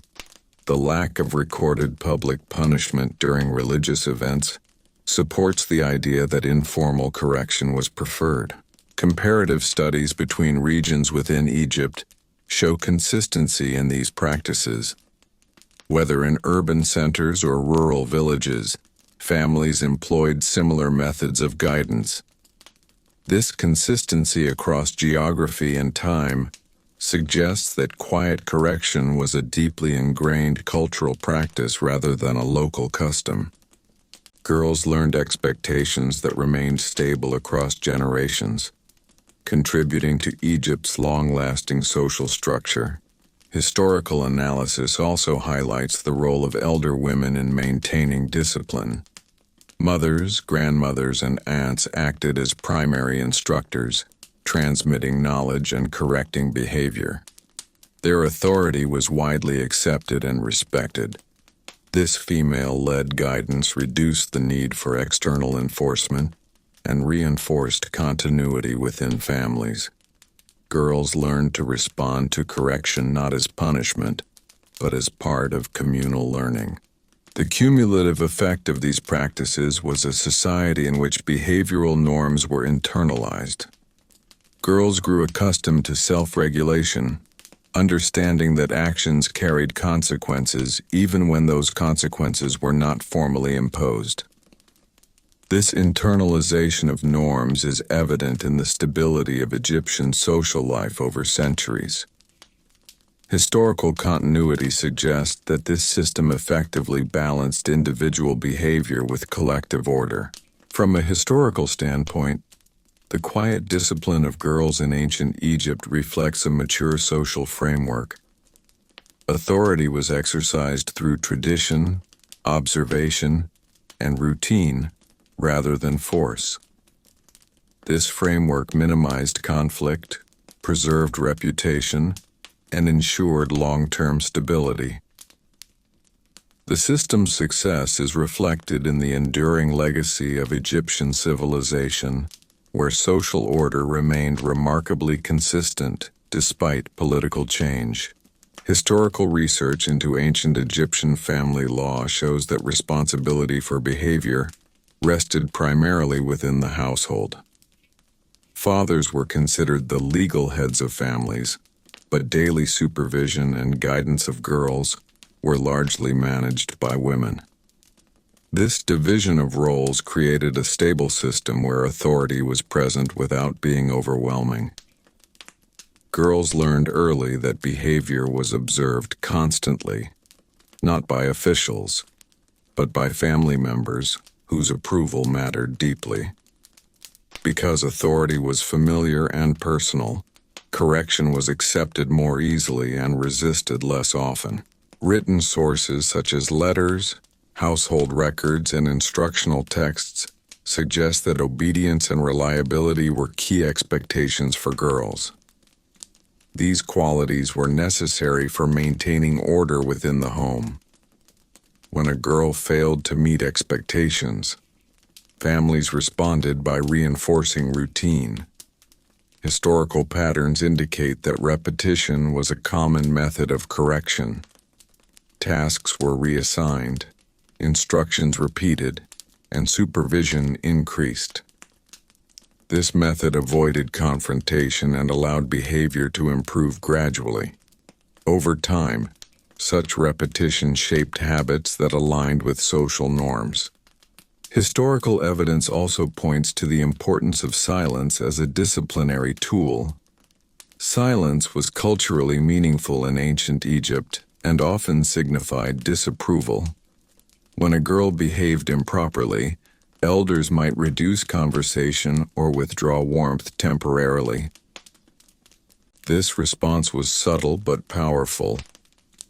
The lack of recorded public punishment during religious events supports the idea that informal correction was preferred. Comparative studies between regions within Egypt show consistency in these practices. Whether in urban centers or rural villages, families employed similar methods of guidance. This consistency across geography and time suggests that quiet correction was a deeply ingrained cultural practice rather than a local custom. Girls learned expectations that remained stable across generations, contributing to Egypt's long-lasting social structure. Historical analysis also highlights the role of elder women in maintaining discipline. Mothers, grandmothers, and aunts acted as primary instructors, transmitting knowledge and correcting behavior. Their authority was widely accepted and respected. This female-led guidance reduced the need for external enforcement and reinforced continuity within families. Girls learned to respond to correction not as punishment, but as part of communal learning. The cumulative effect of these practices was a society in which behavioral norms were internalized. Girls grew accustomed to self-regulation, understanding that actions carried consequences even when those consequences were not formally imposed. This internalization of norms is evident in the stability of Egyptian social life over centuries. Historical continuity suggests that this system effectively balanced individual behavior with collective order. From a historical standpoint, the quiet discipline of girls in ancient Egypt reflects a mature social framework. Authority was exercised through tradition, observation, and routine, rather than force. This framework minimized conflict, preserved reputation, and ensured long-term stability. The system's success is reflected in the enduring legacy of Egyptian civilization, where social order remained remarkably consistent despite political change. Historical research into ancient Egyptian family law shows that responsibility for behavior rested primarily within the household. Fathers were considered the legal heads of families, but daily supervision and guidance of girls were largely managed by women. This division of roles created a stable system where authority was present without being overwhelming. Girls learned early that behavior was observed constantly, not by officials, but by family members whose approval mattered deeply. Because authority was familiar and personal, correction was accepted more easily and resisted less often. Written sources such as letters, household records, and instructional texts suggest that obedience and reliability were key expectations for girls. These qualities were necessary for maintaining order within the home. When a girl failed to meet expectations, families responded by reinforcing routine. Historical patterns indicate that repetition was a common method of correction. Tasks were reassigned, instructions repeated, and supervision increased. This method avoided confrontation and allowed behavior to improve gradually. Over time, such repetition shaped habits that aligned with social norms. Historical evidence also points to the importance of silence as a disciplinary tool. Silence was culturally meaningful in ancient Egypt and often signified disapproval. When a girl behaved improperly, elders might reduce conversation or withdraw warmth temporarily. This response was subtle but powerful.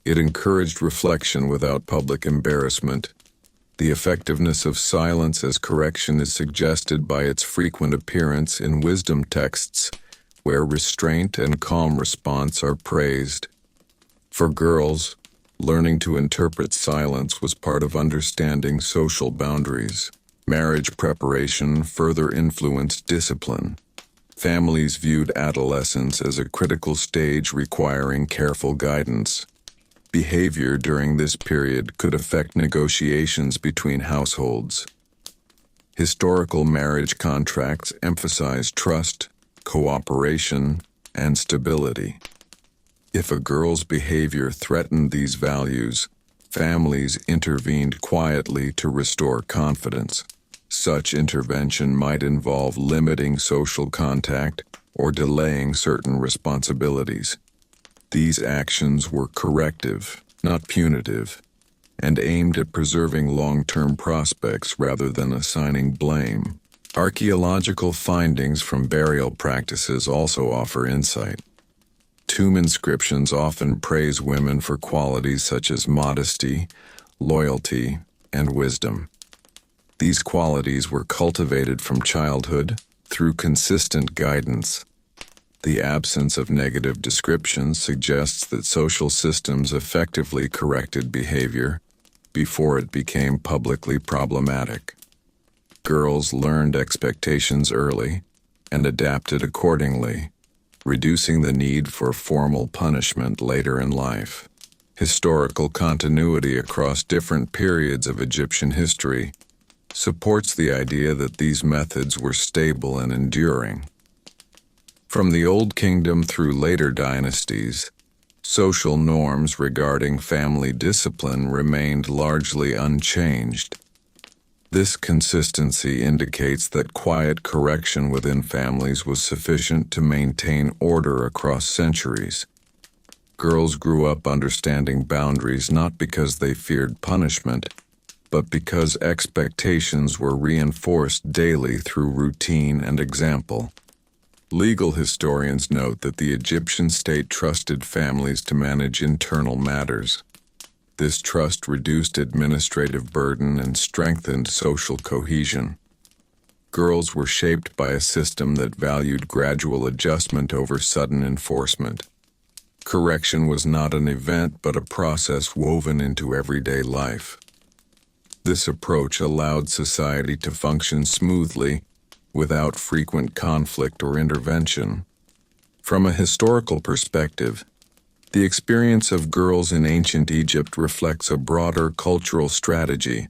It encouraged reflection without public embarrassment. The effectiveness of silence as correction is suggested by its frequent appearance in wisdom texts, where restraint and calm response are praised. For girls, Learning to interpret silence was part of understanding social boundaries. Marriage preparation further influenced discipline. Families viewed adolescence as a critical stage requiring careful guidance. Behavior during this period could affect negotiations between households. Historical marriage contracts emphasize trust, cooperation, and stability. If a girl's behavior threatened these values, families intervened quietly to restore confidence. Such intervention might involve limiting social contact or delaying certain responsibilities. These actions were corrective, not punitive, and aimed at preserving long-term prospects rather than assigning blame. Archaeological findings from burial practices also offer insight. Tomb inscriptions often praise women for qualities such as modesty, loyalty, and wisdom. These qualities were cultivated from childhood through consistent guidance. The absence of negative descriptions suggests that social systems effectively corrected behavior before it became publicly problematic. Girls learned expectations early and adapted accordingly, reducing the need for formal punishment later in life. Historical continuity across different periods of Egyptian history supports the idea that these methods were stable and enduring. From the Old Kingdom through later dynasties, social norms regarding family discipline remained largely unchanged. This consistency indicates that quiet correction within families was sufficient to maintain order across centuries. Girls grew up understanding boundaries not because they feared punishment, but because expectations were reinforced daily through routine and example. Legal historians note that the Egyptian state trusted families to manage internal matters. This trust reduced administrative burden and strengthened social cohesion. Girls were shaped by a system that valued gradual adjustment over sudden enforcement. Correction was not an event but a process woven into everyday life. This approach allowed society to function smoothly without frequent conflict or intervention. From a historical perspective, the experience of girls in ancient Egypt reflects a broader cultural strategy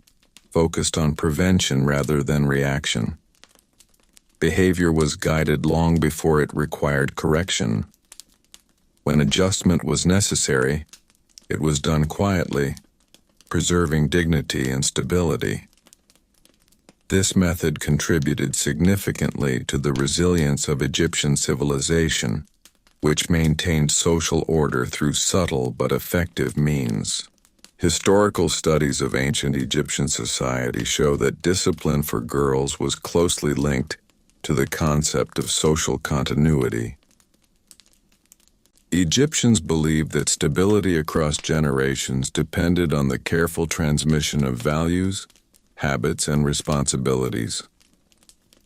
focused on prevention rather than reaction. Behavior was guided long before it required correction. When adjustment was necessary, it was done quietly, preserving dignity and stability. This method contributed significantly to the resilience of Egyptian civilization, which maintained social order through subtle but effective means. Historical studies of ancient Egyptian society show that discipline for girls was closely linked to the concept of social continuity. Egyptians believed that stability across generations depended on the careful transmission of values, habits, and responsibilities.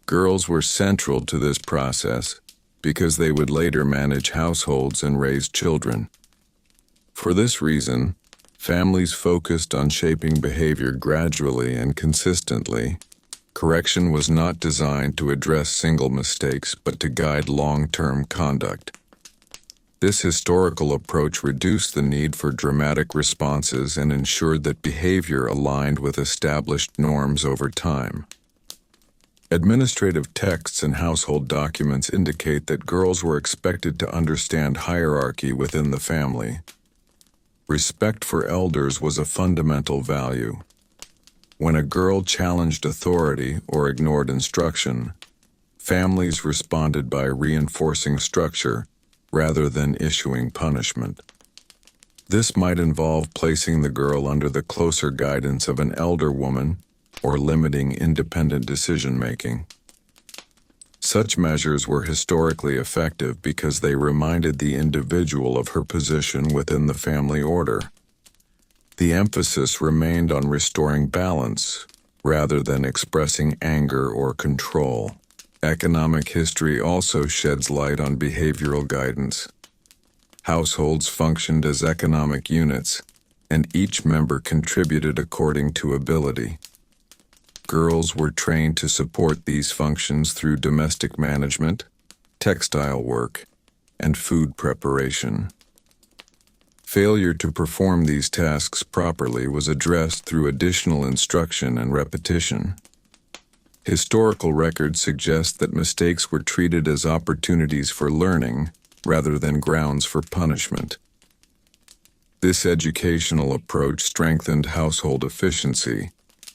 Girls were central to this process because they would later manage households and raise children. For this reason, families focused on shaping behavior gradually and consistently. Correction was not designed to address single mistakes but to guide long-term conduct. This historical approach reduced the need for dramatic responses and ensured that behavior aligned with established norms over time. Administrative texts and household documents indicate that girls were expected to understand hierarchy within the family. Respect for elders was a fundamental value. When a girl challenged authority or ignored instruction, families responded by reinforcing structure rather than issuing punishment. This might involve placing the girl under the closer guidance of an elder woman or limiting independent decision-making. Such measures were historically effective because they reminded the individual of her position within the family order. The emphasis remained on restoring balance rather than expressing anger or control. Economic history also sheds light on behavioral guidance. Households functioned as economic units, and each member contributed according to ability. Girls were trained to support these functions through domestic management, textile work, and food preparation. Failure to perform these tasks properly was addressed through additional instruction and repetition. Historical records suggest that mistakes were treated as opportunities for learning rather than grounds for punishment. This educational approach strengthened household efficiency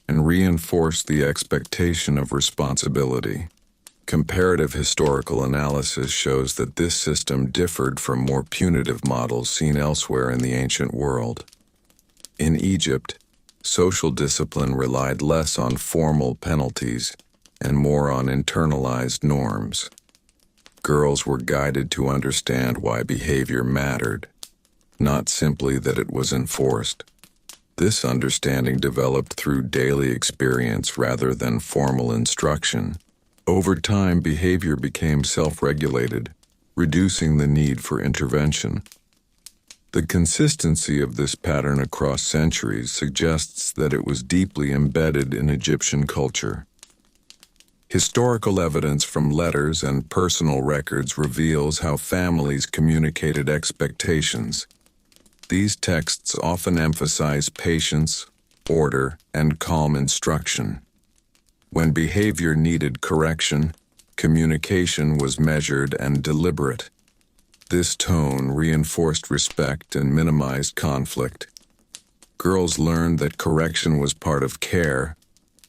and reinforced the expectation of responsibility. Comparative historical analysis shows that this system differed from more punitive models seen elsewhere in the ancient world. In Egypt, social discipline relied less on formal penalties and more on internalized norms. Girls were guided to understand why behavior mattered, not simply that it was enforced. This understanding developed through daily experience rather than formal instruction. Over time, behavior became self-regulated, reducing the need for intervention. The consistency of this pattern across centuries suggests that it was deeply embedded in Egyptian culture. Historical evidence from letters and personal records reveals how families communicated expectations. These texts often emphasize patience, order, and calm instruction. When behavior needed correction, communication was measured and deliberate. This tone reinforced respect and minimized conflict. Girls learned that correction was part of care,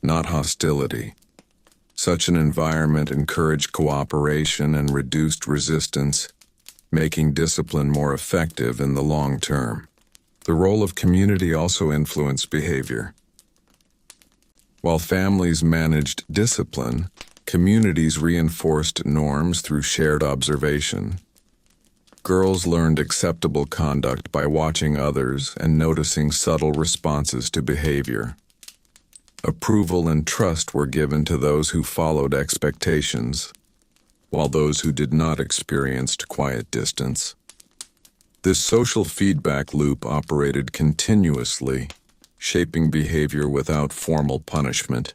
not hostility. Such an environment encouraged cooperation and reduced resistance, making discipline more effective in the long term. The role of community also influenced behavior. While families managed discipline, communities reinforced norms through shared observation. Girls learned acceptable conduct by watching others and noticing subtle responses to behavior. Approval and trust were given to those who followed expectations, while those who did not experienced quiet distance. This social feedback loop operated continuously, shaping behavior without formal punishment.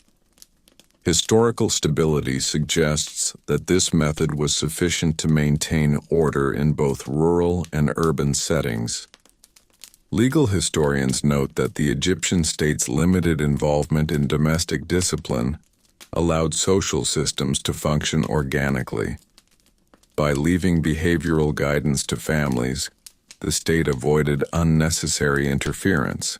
Historical stability suggests that this method was sufficient to maintain order in both rural and urban settings. Legal historians note that the Egyptian state's limited involvement in domestic discipline allowed social systems to function organically. By leaving behavioral guidance to families, the state avoided unnecessary interference.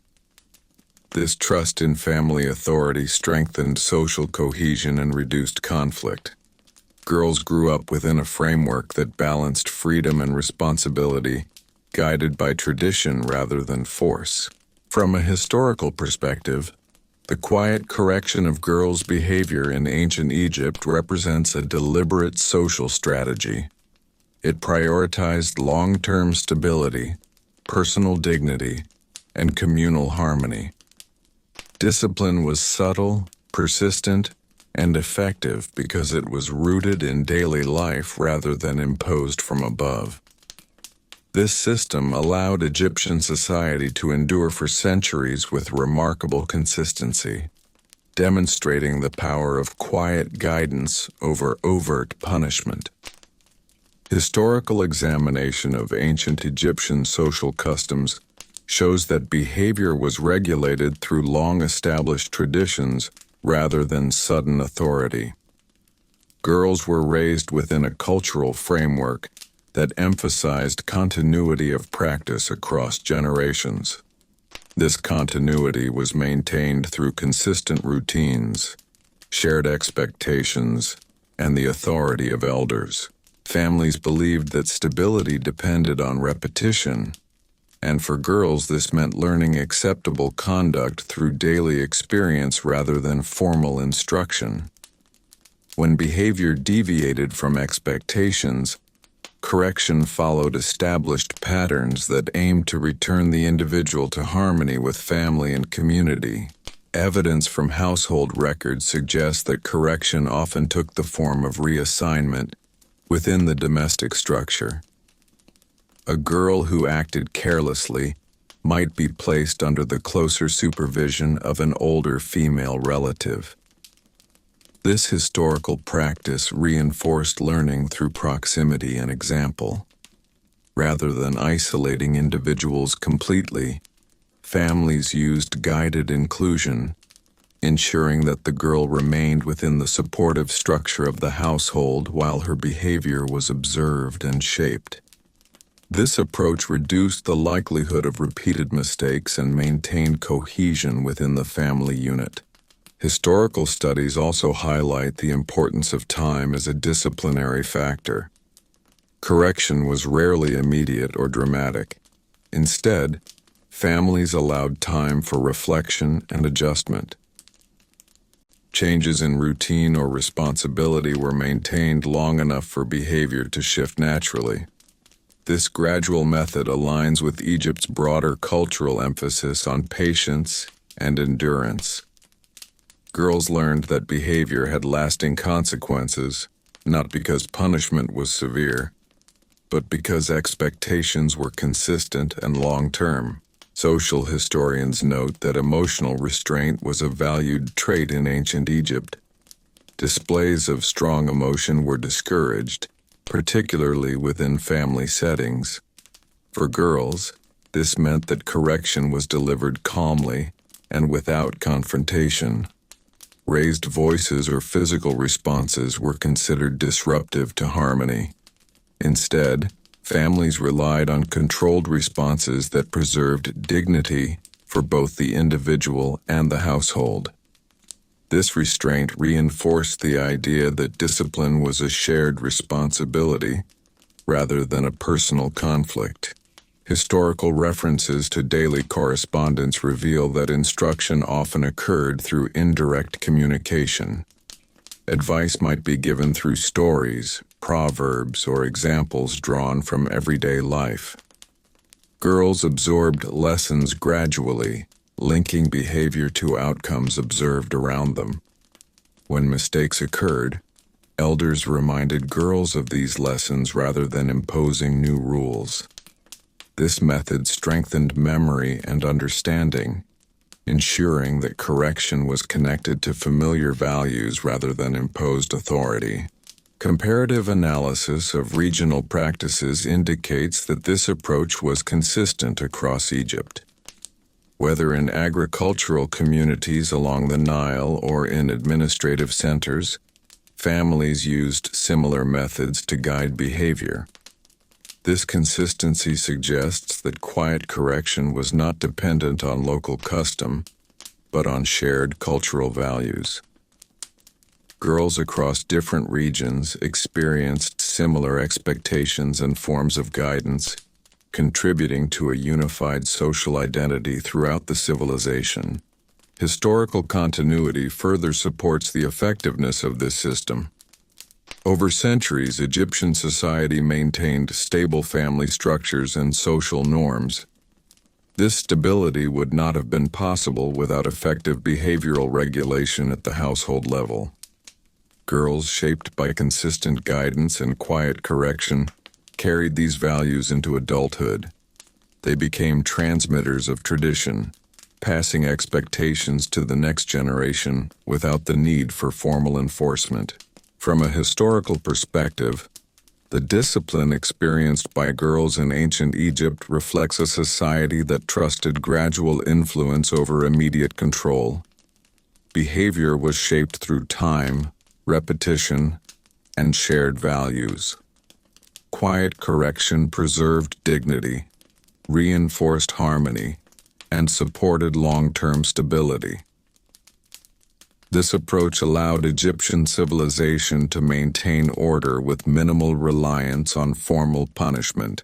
This trust in family authority strengthened social cohesion and reduced conflict. Girls grew up within a framework that balanced freedom and responsibility, guided by tradition rather than force. From a historical perspective, the quiet correction of girls' behavior in ancient Egypt represents a deliberate social strategy. It prioritized long-term stability, personal dignity, and communal harmony. Discipline was subtle, persistent, and effective because it was rooted in daily life rather than imposed from above. This system allowed Egyptian society to endure for centuries with remarkable consistency, demonstrating the power of quiet guidance over overt punishment. Historical examination of ancient Egyptian social customs shows that behavior was regulated through long-established traditions rather than sudden authority. Girls were raised within a cultural framework that emphasized continuity of practice across generations. This continuity was maintained through consistent routines, shared expectations, and the authority of elders. Families believed that stability depended on repetition, and for girls this meant learning acceptable conduct through daily experience rather than formal instruction. When behavior deviated from expectations, correction followed established patterns that aimed to return the individual to harmony with family and community. Evidence from household records suggests that correction often took the form of reassignment within the domestic structure. A girl who acted carelessly might be placed under the closer supervision of an older female relative. This historical practice reinforced learning through proximity and example. Rather than isolating individuals completely, families used guided inclusion, ensuring that the girl remained within the supportive structure of the household while her behavior was observed and shaped. This approach reduced the likelihood of repeated mistakes and maintained cohesion within the family unit. Historical studies also highlight the importance of time as a disciplinary factor. Correction was rarely immediate or dramatic. Instead, families allowed time for reflection and adjustment. Changes in routine or responsibility were maintained long enough for behavior to shift naturally. This gradual method aligns with Egypt's broader cultural emphasis on patience and endurance. Girls learned that behavior had lasting consequences, not because punishment was severe, but because expectations were consistent and long-term. Social historians note that emotional restraint was a valued trait in ancient Egypt. Displays of strong emotion were discouraged, particularly within family settings. For girls, this meant that correction was delivered calmly and without confrontation. Raised voices or physical responses were considered disruptive to harmony. Instead, families relied on controlled responses that preserved dignity for both the individual and the household. This restraint reinforced the idea that discipline was a shared responsibility rather than a personal conflict. Historical references to daily correspondence reveal that instruction often occurred through indirect communication. Advice might be given through stories, proverbs, or examples drawn from everyday life. Girls absorbed lessons gradually, linking behavior to outcomes observed around them. When mistakes occurred, elders reminded girls of these lessons rather than imposing new rules. This method strengthened memory and understanding, ensuring that correction was connected to familiar values rather than imposed authority. Comparative analysis of regional practices indicates that this approach was consistent across Egypt. Whether in agricultural communities along the Nile or in administrative centers, families used similar methods to guide behavior. This consistency suggests that quiet correction was not dependent on local custom, but on shared cultural values. Girls across different regions experienced similar expectations and forms of guidance, contributing to a unified social identity throughout the civilization. Historical continuity further supports the effectiveness of this system. Over centuries, Egyptian society maintained stable family structures and social norms. This stability would not have been possible without effective behavioral regulation at the household level. Girls, shaped by consistent guidance and quiet correction, carried these values into adulthood. They became transmitters of tradition, passing expectations to the next generation without the need for formal enforcement. From a historical perspective, the discipline experienced by girls in ancient Egypt reflects a society that trusted gradual influence over immediate control. Behavior was shaped through time, repetition, and shared values. Quiet correction preserved dignity, reinforced harmony, and supported long-term stability. This approach allowed Egyptian civilization to maintain order with minimal reliance on formal punishment,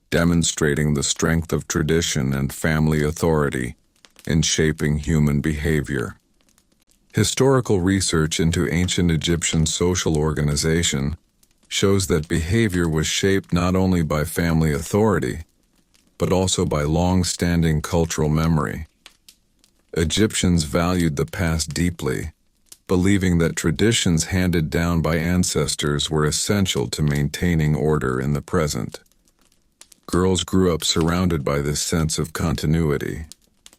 demonstrating the strength of tradition and family authority in shaping human behavior. Historical research into ancient Egyptian social organization shows that behavior was shaped not only by family authority, but also by long-standing cultural memory. Egyptians valued the past deeply, believing that traditions handed down by ancestors were essential to maintaining order in the present. Girls grew up surrounded by this sense of continuity.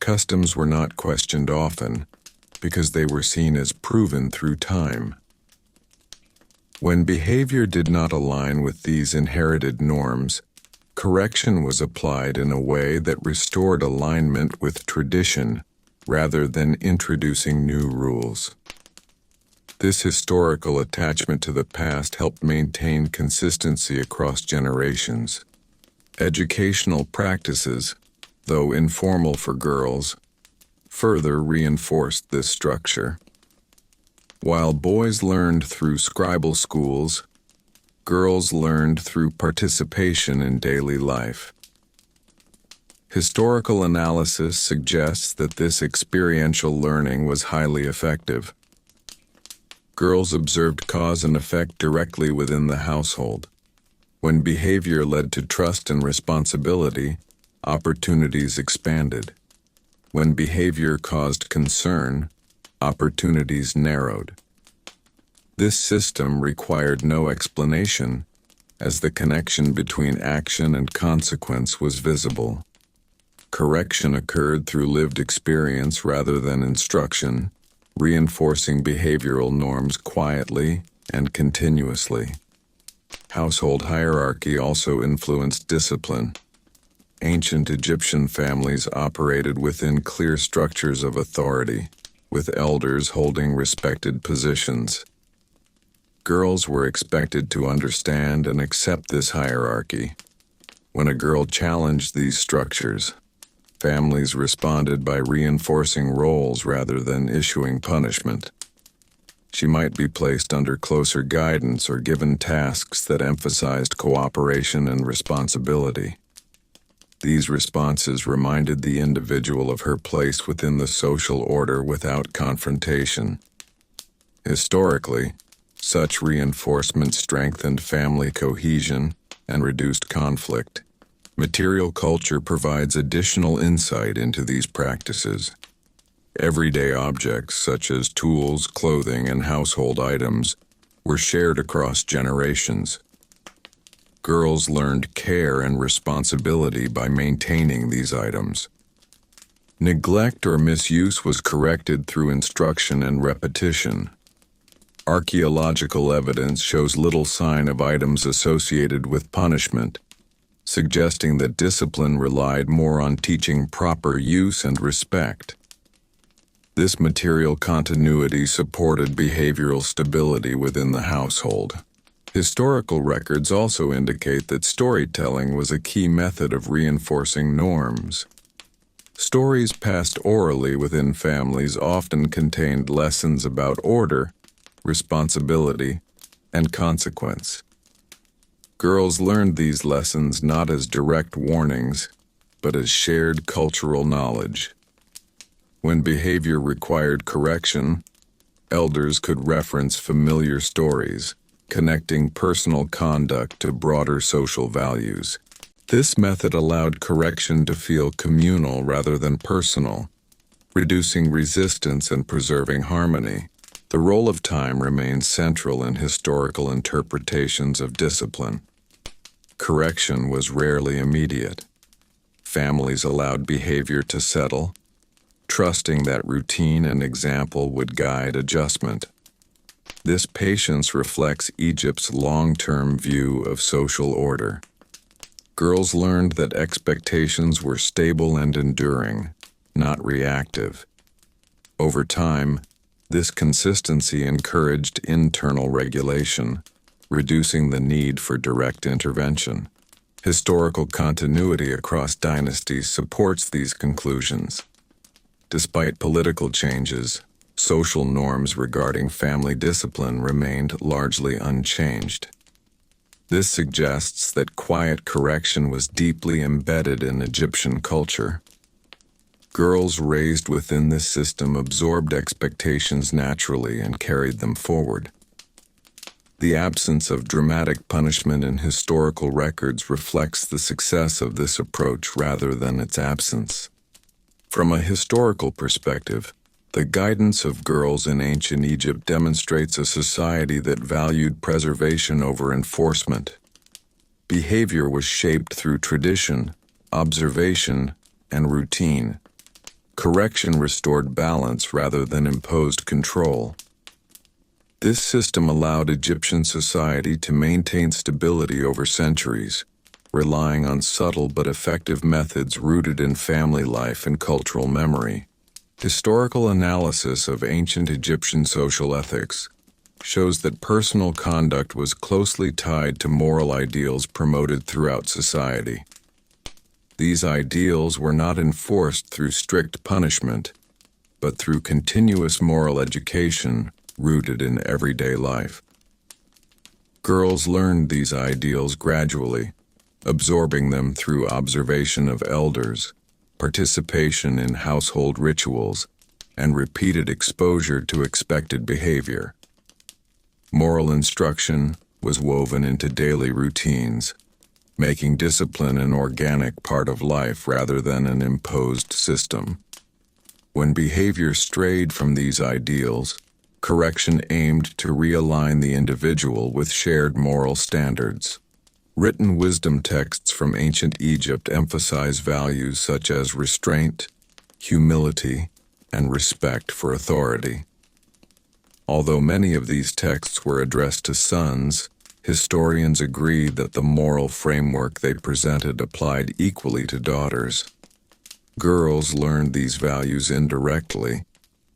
Customs were not questioned often, because they were seen as proven through time. When behavior did not align with these inherited norms, correction was applied in a way that restored alignment with tradition rather than introducing new rules. This historical attachment to the past helped maintain consistency across generations. Educational practices, though informal for girls, further reinforced this structure. While boys learned through scribal schools, girls learned through participation in daily life. Historical analysis suggests that this experiential learning was highly effective. Girls observed cause and effect directly within the household. When behavior led to trust and responsibility, opportunities expanded. When behavior caused concern, opportunities narrowed. This system required no explanation, as the connection between action and consequence was visible. Correction occurred through lived experience rather than instruction, reinforcing behavioral norms quietly and continuously. Household hierarchy also influenced discipline. Ancient Egyptian families operated within clear structures of authority, with elders holding respected positions. Girls were expected to understand and accept this hierarchy. When a girl challenged these structures, families responded by reinforcing roles rather than issuing punishment. She might be placed under closer guidance or given tasks that emphasized cooperation and responsibility. These responses reminded the individual of her place within the social order without confrontation. Historically, such reinforcement strengthened family cohesion and reduced conflict. Material culture provides additional insight into these practices. Everyday objects such as tools, clothing, and household items were shared across generations. Girls learned care and responsibility by maintaining these items. Neglect or misuse was corrected through instruction and repetition. Archaeological evidence shows little sign of items associated with punishment, suggesting that discipline relied more on teaching proper use and respect. This material continuity supported behavioral stability within the household. Historical records also indicate that storytelling was a key method of reinforcing norms. Stories passed orally within families often contained lessons about order, responsibility, and consequence. Girls learned these lessons not as direct warnings, but as shared cultural knowledge. When behavior required correction, elders could reference familiar stories, connecting personal conduct to broader social values. This method allowed correction to feel communal rather than personal, reducing resistance and preserving harmony. The role of time remains central in historical interpretations of discipline. Correction was rarely immediate. Families allowed behavior to settle, trusting that routine and example would guide adjustment. This patience reflects Egypt's long-term view of social order. Girls learned that expectations were stable and enduring, not reactive. Over time, this consistency encouraged internal regulation, reducing the need for direct intervention. Historical continuity across dynasties supports these conclusions. Despite political changes, social norms regarding family discipline remained largely unchanged. This suggests that quiet correction was deeply embedded in Egyptian culture. Girls raised within this system absorbed expectations naturally and carried them forward. The absence of dramatic punishment in historical records reflects the success of this approach rather than its absence. From a historical perspective, the guidance of girls in ancient Egypt demonstrates a society that valued preservation over enforcement. Behavior was shaped through tradition, observation, and routine. Correction restored balance rather than imposed control. This system allowed Egyptian society to maintain stability over centuries, relying on subtle but effective methods rooted in family life and cultural memory. Historical analysis of ancient Egyptian social ethics shows that personal conduct was closely tied to moral ideals promoted throughout society. These ideals were not enforced through strict punishment, but through continuous moral education rooted in everyday life. Girls learned these ideals gradually, absorbing them through observation of elders, participation in household rituals, and repeated exposure to expected behavior. Moral instruction was woven into daily routines, making discipline an organic part of life rather than an imposed system. When behavior strayed from these ideals, correction aimed to realign the individual with shared moral standards. Written wisdom texts from ancient Egypt emphasize values such as restraint, humility, and respect for authority. Although many of these texts were addressed to sons, historians agree that the moral framework they presented applied equally to daughters. Girls learned these values indirectly,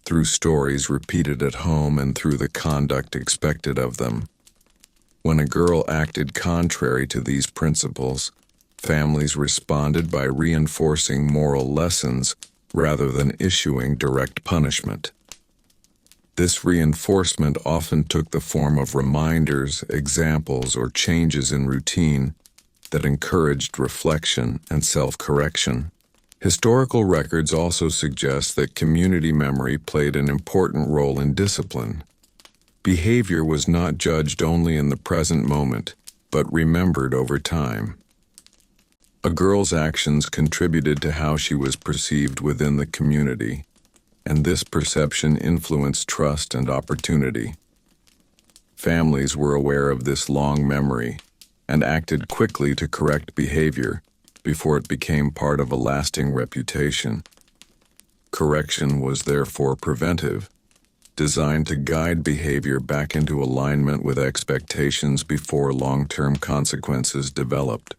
through stories repeated at home and through the conduct expected of them. When a girl acted contrary to these principles, families responded by reinforcing moral lessons rather than issuing direct punishment. This reinforcement often took the form of reminders, examples, or changes in routine that encouraged reflection and self-correction. Historical records also suggest that community memory played an important role in discipline. Behavior was not judged only in the present moment, but remembered over time. A girl's actions contributed to how she was perceived within the community, and this perception influenced trust and opportunity. Families were aware of this long memory and acted quickly to correct behavior before it became part of a lasting reputation. Correction was therefore preventive, designed to guide behavior back into alignment with expectations before long-term consequences developed.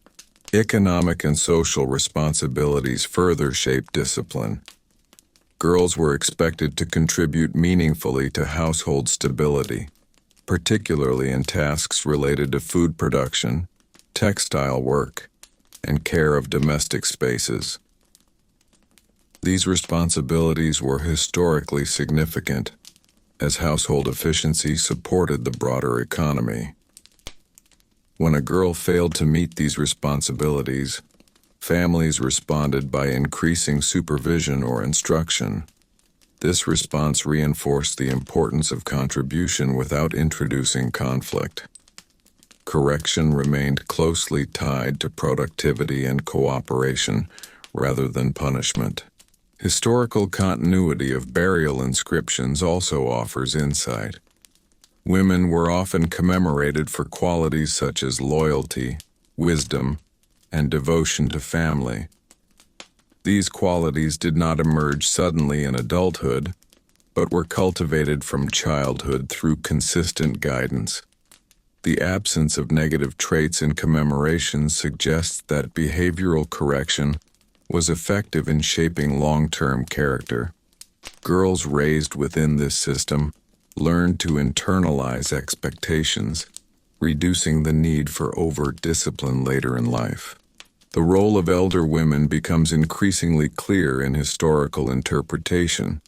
Economic and social responsibilities further shaped discipline. Girls were expected to contribute meaningfully to household stability, particularly in tasks related to food production, textile work, and care of domestic spaces. These responsibilities were historically significant, as household efficiency supported the broader economy. When a girl failed to meet these responsibilities, families responded by increasing supervision or instruction. This response reinforced the importance of contribution without introducing conflict. Correction remained closely tied to productivity and cooperation rather than punishment. Historical continuity of burial inscriptions also offers insight. Women were often commemorated for qualities such as loyalty, wisdom, and devotion to family. These qualities did not emerge suddenly in adulthood, but were cultivated from childhood through consistent guidance. The absence of negative traits in commemorations suggests that behavioral correction was effective in shaping long-term character. Girls raised within this system learned to internalize expectations, reducing the need for overt discipline later in life. The role of elder women becomes increasingly clear in historical interpretation.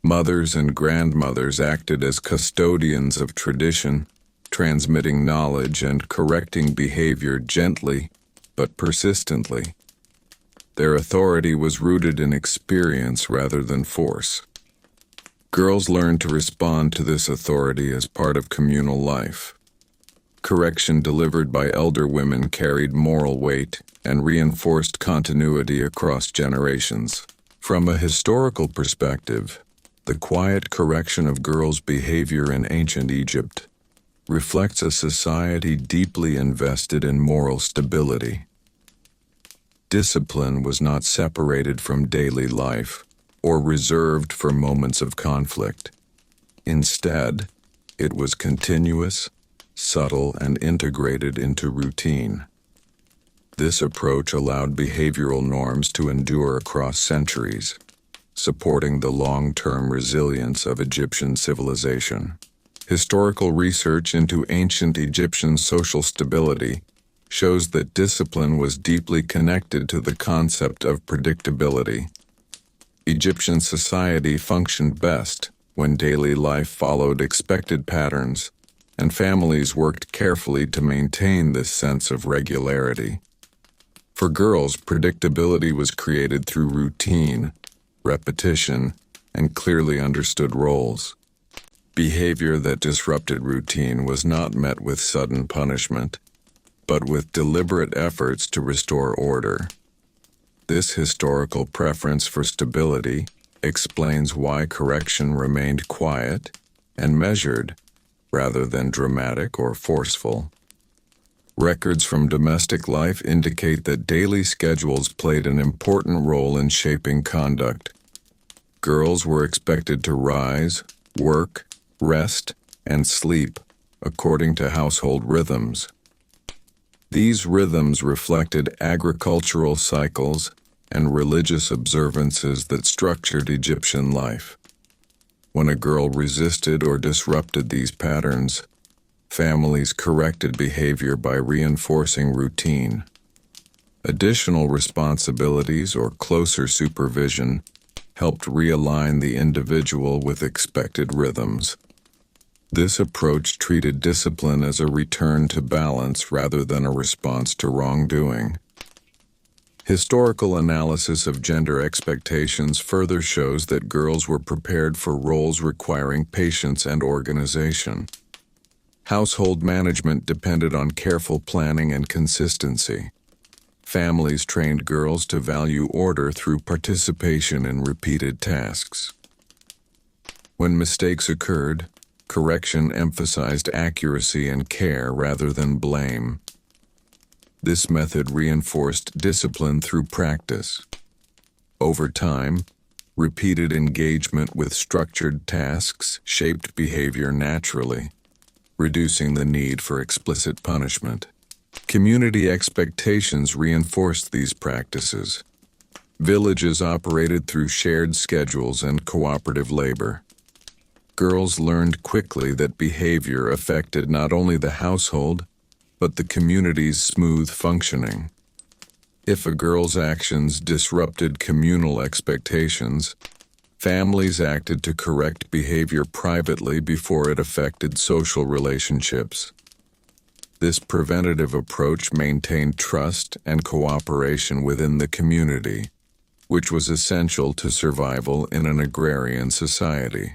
Mothers and grandmothers acted as custodians of tradition, transmitting knowledge and correcting behavior gently but persistently. Their authority was rooted in experience rather than force. Girls learned to respond to this authority as part of communal life. Correction delivered by elder women carried moral weight and reinforced continuity across generations. From a historical perspective, the quiet correction of girls' behavior in ancient Egypt reflects a society deeply invested in moral stability. Discipline was not separated from daily life or reserved for moments of conflict. Instead, it was continuous, subtle, and integrated into routine. This approach allowed behavioral norms to endure across centuries, supporting the long-term resilience of Egyptian civilization. Historical research into ancient Egyptian social stability shows that discipline was deeply connected to the concept of predictability. Egyptian society functioned best when daily life followed expected patterns, and families worked carefully to maintain this sense of regularity. For girls, predictability was created through routine, repetition, and clearly understood roles. Behavior that disrupted routine was not met with sudden punishment, but with deliberate efforts to restore order. This historical preference for stability explains why correction remained quiet and measured rather than dramatic or forceful. Records from domestic life indicate that daily schedules played an important role in shaping conduct. Girls were expected to rise, work, rest, and sleep according to household rhythms. These rhythms reflected agricultural cycles and religious observances that structured Egyptian life. When a girl resisted or disrupted these patterns, families corrected behavior by reinforcing routine. Additional responsibilities or closer supervision helped realign the individual with expected rhythms. This approach treated discipline as a return to balance rather than a response to wrongdoing. Historical analysis of gender expectations further shows that girls were prepared for roles requiring patience and organization. Household management depended on careful planning and consistency. Families trained girls to value order through participation in repeated tasks. When mistakes occurred, correction emphasized accuracy and care rather than blame. This method reinforced discipline through practice. Over time, repeated engagement with structured tasks shaped behavior naturally, reducing the need for explicit punishment. Community expectations reinforced these practices. Villages operated through shared schedules and cooperative labor. Girls learned quickly that behavior affected not only the household, but the community's smooth functioning. If a girl's actions disrupted communal expectations, families acted to correct behavior privately before it affected social relationships. This preventative approach maintained trust and cooperation within the community, which was essential to survival in an agrarian society.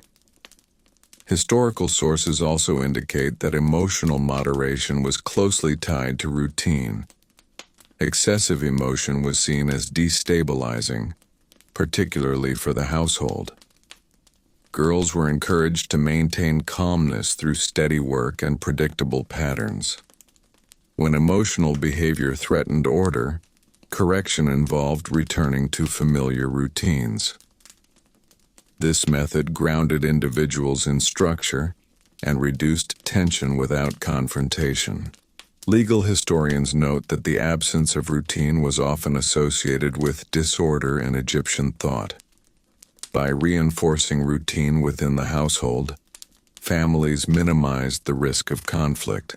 Historical sources also indicate that emotional moderation was closely tied to routine. Excessive emotion was seen as destabilizing, particularly for the household. Girls were encouraged to maintain calmness through steady work and predictable patterns. When emotional behavior threatened order, correction involved returning to familiar routines. This method grounded individuals in structure and reduced tension without confrontation. Legal historians note that the absence of routine was often associated with disorder in Egyptian thought. By reinforcing routine within the household, families minimized the risk of conflict.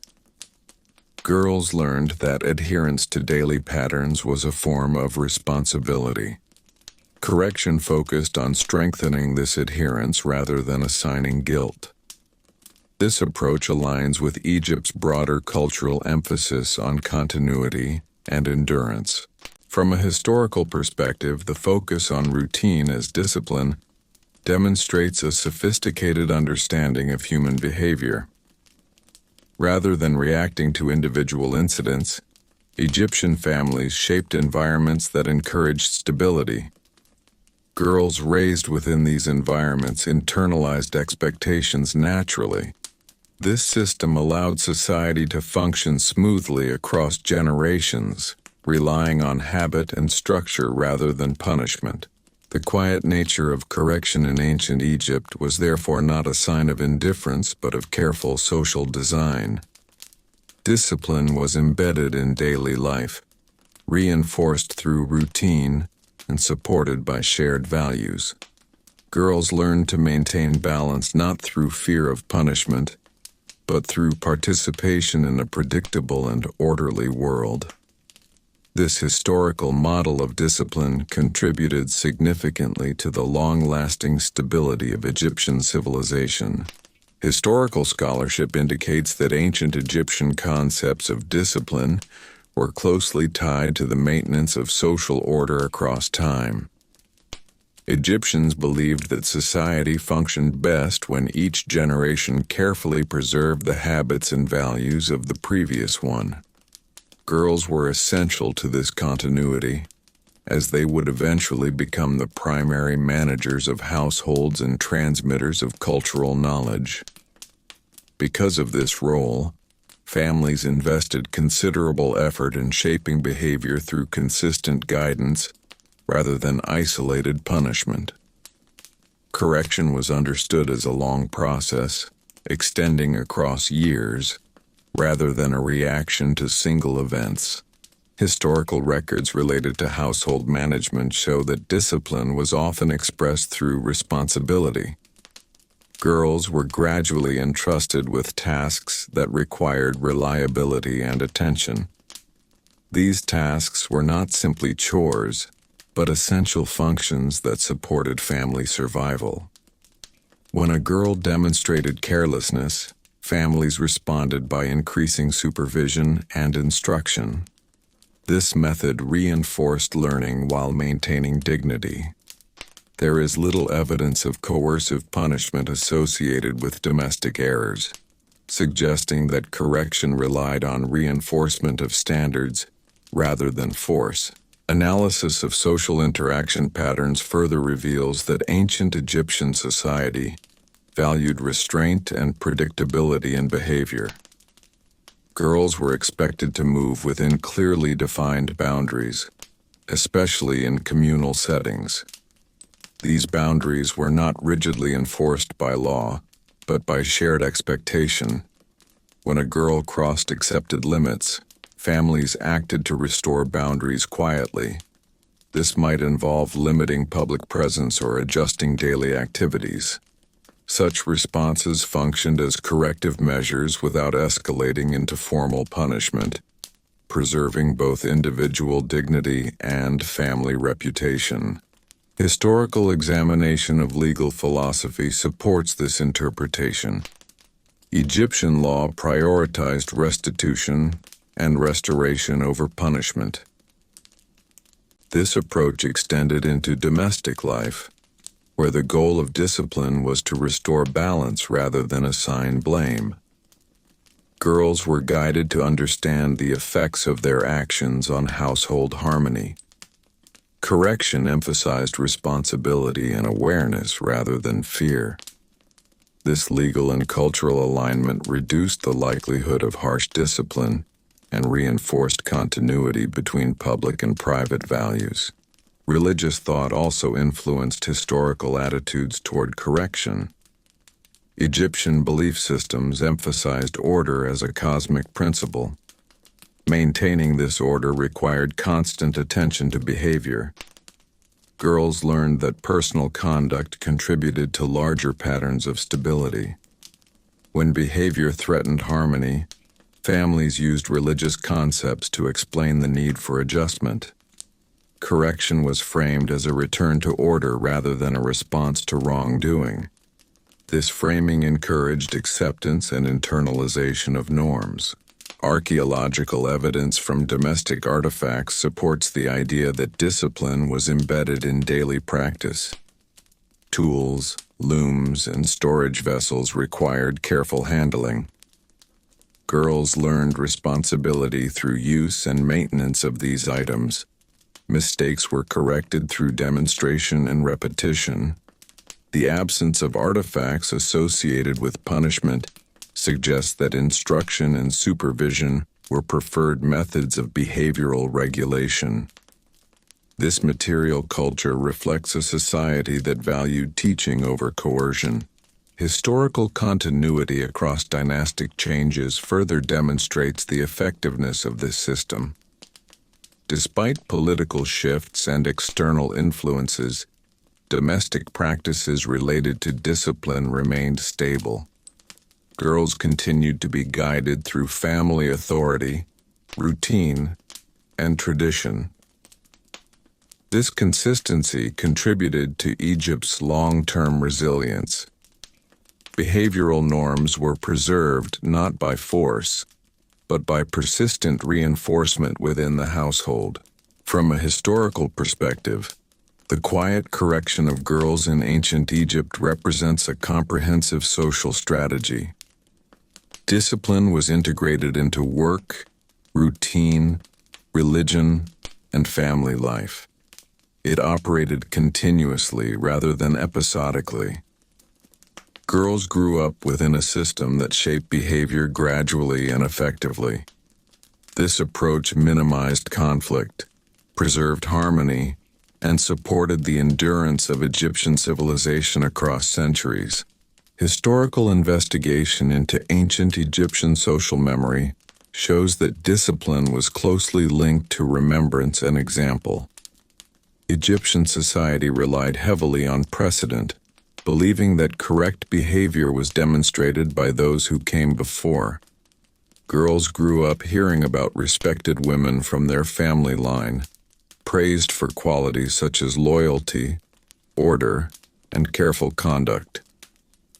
Girls learned that adherence to daily patterns was a form of responsibility. Correction focused on strengthening this adherence rather than assigning guilt. This approach aligns with Egypt's broader cultural emphasis on continuity and endurance. From a historical perspective, the focus on routine as discipline demonstrates a sophisticated understanding of human behavior. Rather than reacting to individual incidents, Egyptian families shaped environments that encouraged stability. Girls raised within these environments internalized expectations naturally, This system allowed society to function smoothly across generations, relying on habit and structure rather than punishment. The quiet nature of correction in ancient Egypt was therefore not a sign of indifference but of careful social design. Discipline was embedded in daily life, reinforced through routine, and supported by shared values. Girls learned to maintain balance not through fear of punishment, but through participation in a predictable and orderly world. This historical model of discipline contributed significantly to the long-lasting stability of Egyptian civilization. Historical scholarship indicates that ancient Egyptian concepts of discipline were closely tied to the maintenance of social order across time. Egyptians believed that society functioned best when each generation carefully preserved the habits and values of the previous one. Girls were essential to this continuity, as they would eventually become the primary managers of households and transmitters of cultural knowledge. Because of this role, families invested considerable effort in shaping behavior through consistent guidance rather than isolated punishment. Correction was understood as a long process, extending across years, rather than a reaction to single events. Historical records related to household management show that discipline was often expressed through responsibility. Girls were gradually entrusted with tasks that required reliability and attention. These tasks were not simply chores, but essential functions that supported family survival. When a girl demonstrated carelessness, families responded by increasing supervision and instruction. This method reinforced learning while maintaining dignity. There is little evidence of coercive punishment associated with domestic errors, suggesting that correction relied on reinforcement of standards rather than force. Analysis of social interaction patterns further reveals that ancient Egyptian society valued restraint and predictability in behavior. Girls were expected to move within clearly defined boundaries, especially in communal settings. These boundaries were not rigidly enforced by law, but by shared expectation. When a girl crossed accepted limits, families acted to restore boundaries quietly. This might involve limiting public presence or adjusting daily activities. Such responses functioned as corrective measures without escalating into formal punishment, preserving both individual dignity and family reputation. Historical examination of legal philosophy supports this interpretation. Egyptian law prioritized restitution and restoration over punishment. This approach extended into domestic life, where the goal of discipline was to restore balance rather than assign blame. Girls were guided to understand the effects of their actions on household harmony. Correction emphasized responsibility and awareness rather than fear. This legal and cultural alignment reduced the likelihood of harsh discipline and reinforced continuity between public and private values. Religious thought also influenced historical attitudes toward correction. Egyptian belief systems emphasized order as a cosmic principle. Maintaining this order required constant attention to behavior. Girls learned that personal conduct contributed to larger patterns of stability. When behavior threatened harmony, families used religious concepts to explain the need for adjustment. Correction was framed as a return to order rather than a response to wrongdoing. This framing encouraged acceptance and internalization of norms. Archaeological evidence from domestic artifacts supports the idea that discipline was embedded in daily practice. Tools, looms, and storage vessels required careful handling. Girls learned responsibility through use and maintenance of these items. Mistakes were corrected through demonstration and repetition. The absence of artifacts associated with punishment suggests that instruction and supervision were preferred methods of behavioral regulation. This material culture reflects a society that valued teaching over coercion. Historical continuity across dynastic changes further demonstrates the effectiveness of this system. Despite political shifts and external influences, domestic practices related to discipline remained stable. Girls continued to be guided through family authority, routine, and tradition. This consistency contributed to Egypt's long-term resilience. Behavioral norms were preserved not by force, but by persistent reinforcement within the household. From a historical perspective, the quiet correction of girls in ancient Egypt represents a comprehensive social strategy. Discipline was integrated into work, routine, religion, and family life. It operated continuously rather than episodically. Girls grew up within a system that shaped behavior gradually and effectively. This approach minimized conflict, preserved harmony, and supported the endurance of Egyptian civilization across centuries. Historical investigation into ancient Egyptian social memory shows that discipline was closely linked to remembrance and example. Egyptian society relied heavily on precedent, believing that correct behavior was demonstrated by those who came before. Girls grew up hearing about respected women from their family line, praised for qualities such as loyalty, order, and careful conduct.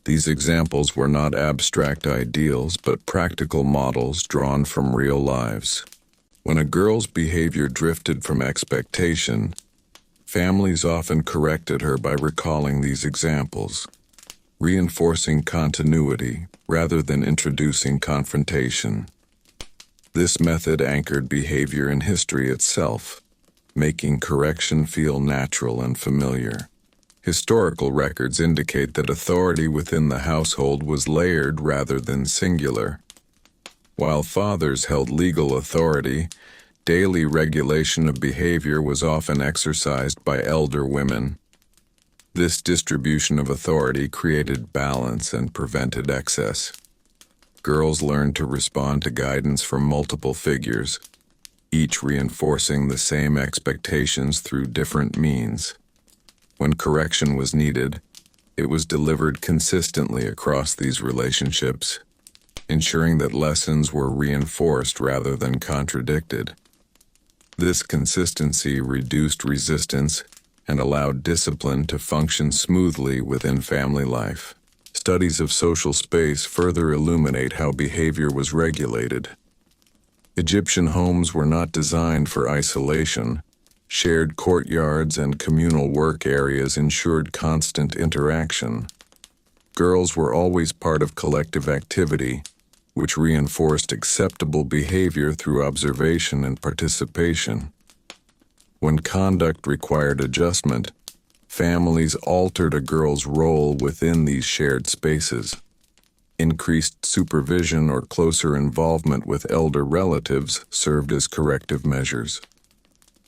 These examples were not abstract ideals but practical models drawn from real lives. When a girl's behavior drifted from expectation, families often corrected her by recalling these examples, reinforcing continuity rather than introducing confrontation. This method anchored behavior in history itself, making correction feel natural and familiar. Historical records indicate that authority within the household was layered rather than singular. While fathers held legal authority, daily regulation of behavior was often exercised by elder women. This distribution of authority created balance and prevented excess. Girls learned to respond to guidance from multiple figures, each reinforcing the same expectations through different means. When correction was needed, it was delivered consistently across these relationships, ensuring that lessons were reinforced rather than contradicted. This consistency reduced resistance and allowed discipline to function smoothly within family life. Studies of social space further illuminate how behavior was regulated. Egyptian homes were not designed for isolation. Shared courtyards and communal work areas ensured constant interaction. Girls were always part of collective activity, which reinforced acceptable behavior through observation and participation. When conduct required adjustment, families altered a girl's role within these shared spaces. Increased supervision or closer involvement with elder relatives served as corrective measures.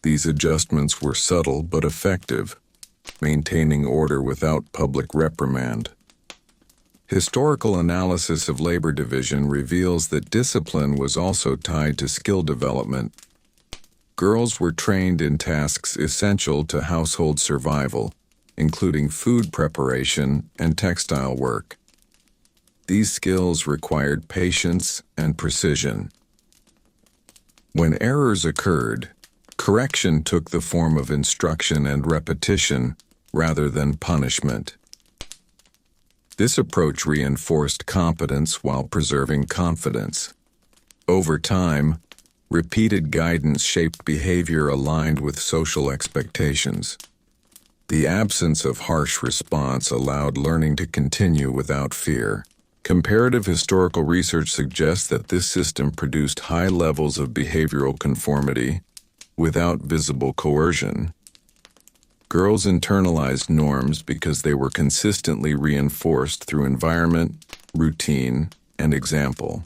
These adjustments were subtle but effective, maintaining order without public reprimand. Historical analysis of labor division reveals that discipline was also tied to skill development. Girls were trained in tasks essential to household survival, including food preparation and textile work. These skills required patience and precision. When errors occurred, correction took the form of instruction and repetition rather than punishment. This approach reinforced competence while preserving confidence. Over time, repeated guidance shaped behavior aligned with social expectations. The absence of harsh response allowed learning to continue without fear. Comparative historical research suggests that this system produced high levels of behavioral conformity without visible coercion. Girls internalized norms because they were consistently reinforced through environment, routine, and example.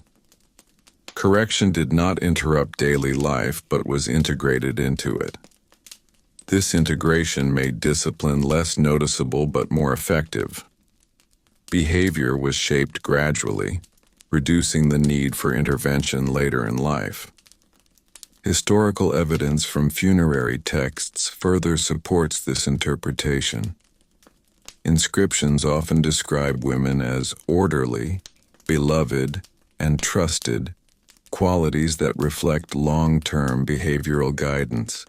Correction did not interrupt daily life but was integrated into it. This integration made discipline less noticeable but more effective. Behavior was shaped gradually, reducing the need for intervention later in life. Historical evidence from funerary texts further supports this interpretation. Inscriptions often describe women as orderly, beloved, and trusted, qualities that reflect long-term behavioral guidance.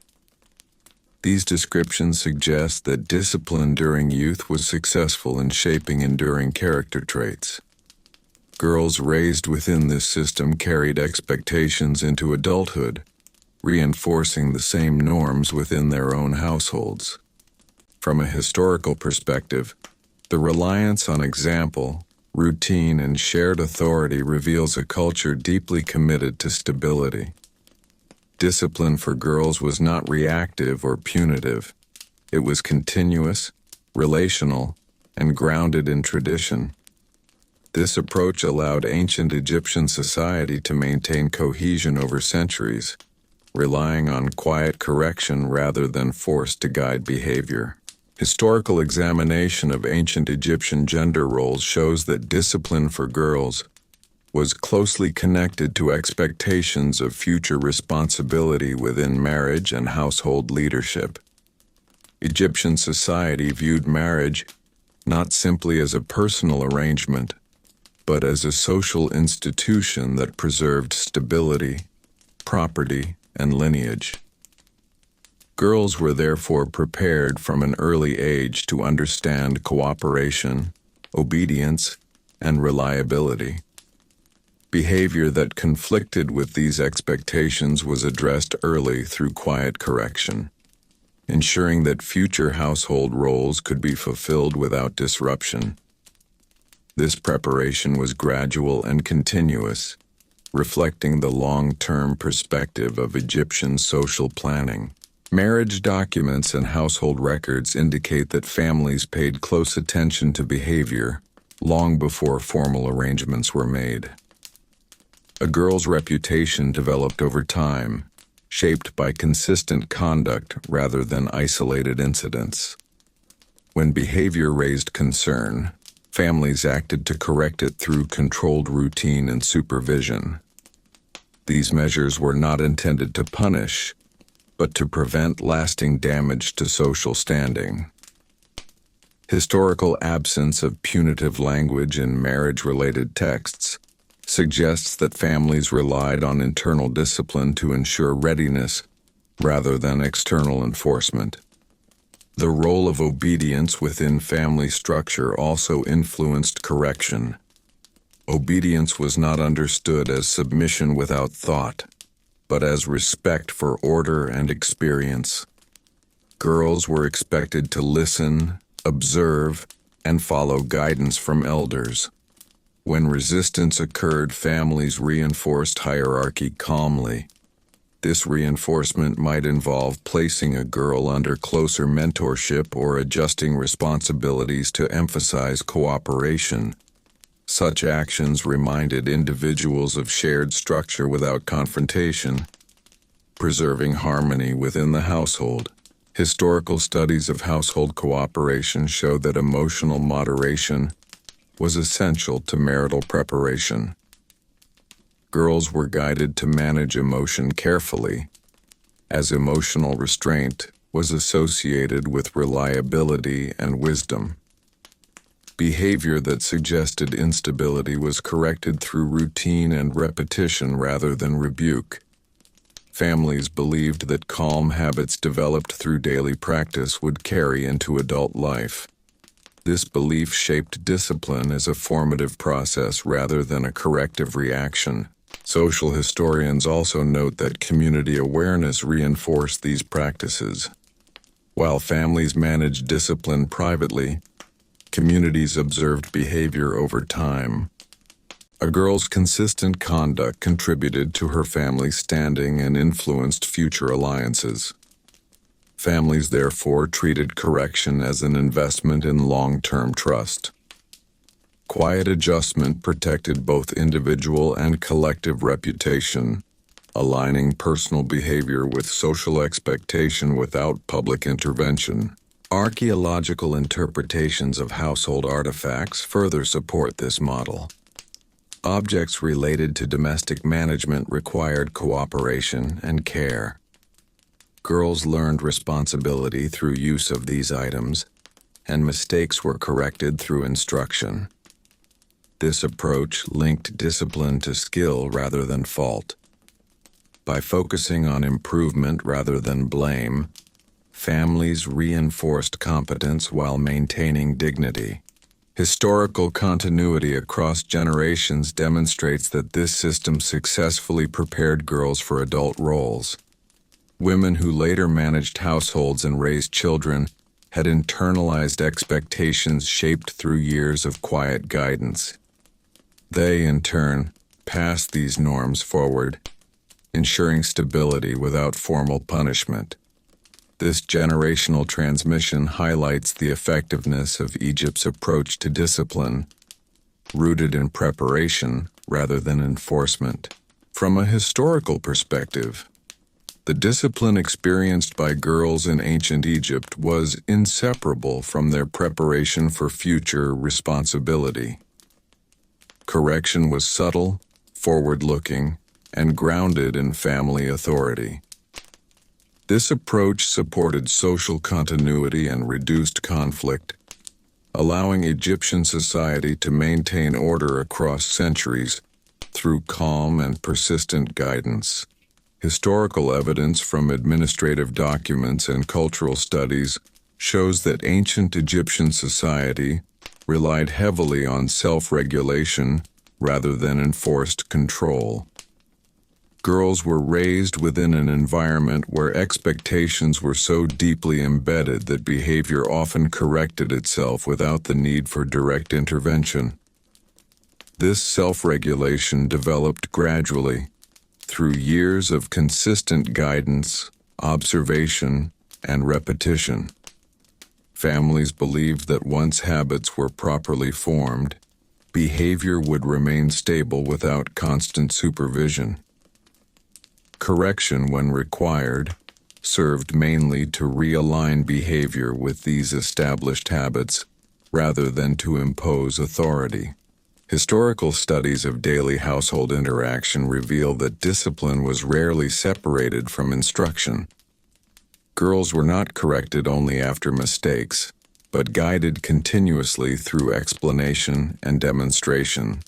These descriptions suggest that discipline during youth was successful in shaping enduring character traits. Girls raised within this system carried expectations into adulthood, reinforcing the same norms within their own households. From a historical perspective, the reliance on example, routine, and shared authority reveals a culture deeply committed to stability. Discipline for girls was not reactive or punitive. It was continuous, relational, and grounded in tradition. This approach allowed ancient Egyptian society to maintain cohesion over centuries, relying on quiet correction rather than force to guide behavior. Historical examination of ancient Egyptian gender roles shows that discipline for girls was closely connected to expectations of future responsibility within marriage and household leadership. Egyptian society viewed marriage not simply as a personal arrangement, but as a social institution that preserved stability, property, and lineage. Girls were therefore prepared from an early age to understand cooperation, obedience, and reliability. Behavior that conflicted with these expectations was addressed early through quiet correction, ensuring that future household roles could be fulfilled without disruption. This preparation was gradual and continuous, reflecting the long-term perspective of Egyptian social planning. Marriage documents and household records indicate that families paid close attention to behavior long before formal arrangements were made. A girl's reputation developed over time, shaped by consistent conduct rather than isolated incidents. When behavior raised concern, families acted to correct it through controlled routine and supervision. These measures were not intended to punish, but to prevent lasting damage to social standing. Historical absence of punitive language in marriage-related texts suggests that families relied on internal discipline to ensure readiness rather than external enforcement. The role of obedience within family structure also influenced correction. Obedience was not understood as submission without thought, but as respect for order and experience. Girls were expected to listen, observe, and follow guidance from elders. When resistance occurred, families reinforced hierarchy calmly. This reinforcement might involve placing a girl under closer mentorship or adjusting responsibilities to emphasize cooperation. Such actions reminded individuals of shared structure without confrontation, preserving harmony within the household. Historical studies of household cooperation show that emotional moderation was essential to marital preparation. Girls were guided to manage emotion carefully, as emotional restraint was associated with reliability and wisdom. Behavior that suggested instability was corrected through routine and repetition rather than rebuke. Families believed that calm habits developed through daily practice would carry into adult life. This belief shaped discipline as a formative process rather than a corrective reaction. Social historians also note that community awareness reinforced these practices. While families managed discipline privately, communities observed behavior over time. A girl's consistent conduct contributed to her family's standing and influenced future alliances. Families therefore treated correction as an investment in long-term trust. Quiet adjustment protected both individual and collective reputation, aligning personal behavior with social expectation without public intervention. Archaeological interpretations of household artifacts further support this model. Objects related to domestic management required cooperation and care. Girls learned responsibility through use of these items, and mistakes were corrected through instruction. This approach linked discipline to skill rather than fault. By focusing on improvement rather than blame, families reinforced competence while maintaining dignity. Historical continuity across generations demonstrates that this system successfully prepared girls for adult roles. Women who later managed households and raised children had internalized expectations shaped through years of quiet guidance. They, in turn, passed these norms forward, ensuring stability without formal punishment. This generational transmission highlights the effectiveness of Egypt's approach to discipline, rooted in preparation rather than enforcement. From a historical perspective, the discipline experienced by girls in ancient Egypt was inseparable from their preparation for future responsibility. Correction was subtle, forward-looking, and grounded in family authority. This approach supported social continuity and reduced conflict, allowing Egyptian society to maintain order across centuries through calm and persistent guidance. Historical evidence from administrative documents and cultural studies shows that ancient Egyptian society relied heavily on self-regulation rather than enforced control. Girls were raised within an environment where expectations were so deeply embedded that behavior often corrected itself without the need for direct intervention. This self-regulation developed gradually through years of consistent guidance, observation, and repetition. Families believed that once habits were properly formed, behavior would remain stable without constant supervision. Correction, when required, served mainly to realign behavior with these established habits rather than to impose authority. Historical studies of daily household interaction reveal that discipline was rarely separated from instruction. Girls were not corrected only after mistakes, but guided continuously through explanation and demonstration.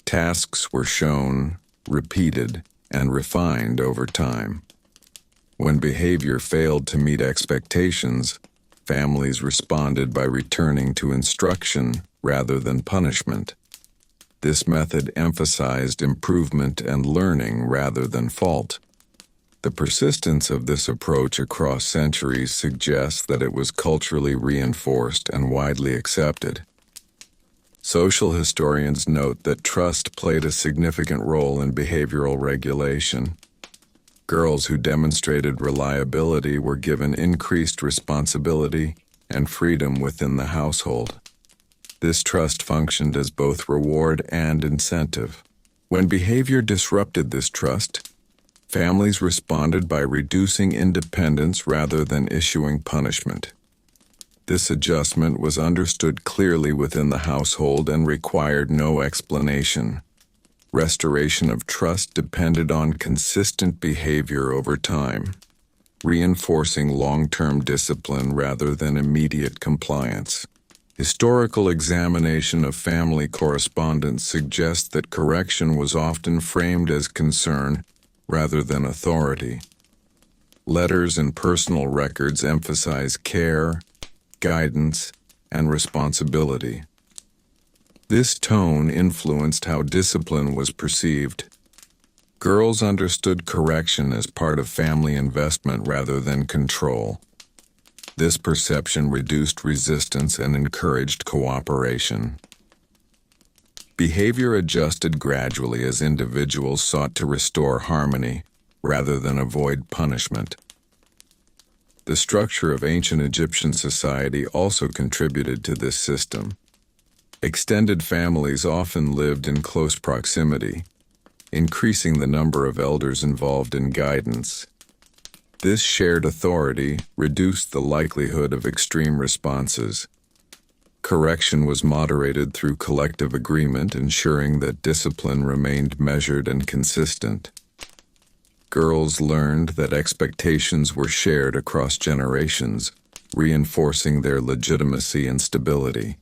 Tasks were shown, repeated, and refined over time. When behavior failed to meet expectations, families responded by returning to instruction rather than punishment. This method emphasized improvement and learning rather than fault. The persistence of this approach across centuries suggests that it was culturally reinforced and widely accepted. Social historians note that trust played a significant role in behavioral regulation. Girls who demonstrated reliability were given increased responsibility and freedom within the household. This trust functioned as both reward and incentive. When behavior disrupted this trust, families responded by reducing independence rather than issuing punishment. This adjustment was understood clearly within the household and required no explanation. Restoration of trust depended on consistent behavior over time, reinforcing long-term discipline rather than immediate compliance. Historical examination of family correspondence suggests that correction was often framed as concern rather than authority. Letters and personal records emphasize care, guidance, and responsibility. This tone influenced how discipline was perceived. Girls understood correction as part of family investment rather than control. This perception reduced resistance and encouraged cooperation. Behavior adjusted gradually as individuals sought to restore harmony rather than avoid punishment. The structure of ancient Egyptian society also contributed to this system. Extended families often lived in close proximity, increasing the number of elders involved in guidance. This shared authority reduced the likelihood of extreme responses. Correction was moderated through collective agreement, ensuring that discipline remained measured and consistent. Girls learned that expectations were shared across generations, reinforcing their legitimacy and stability.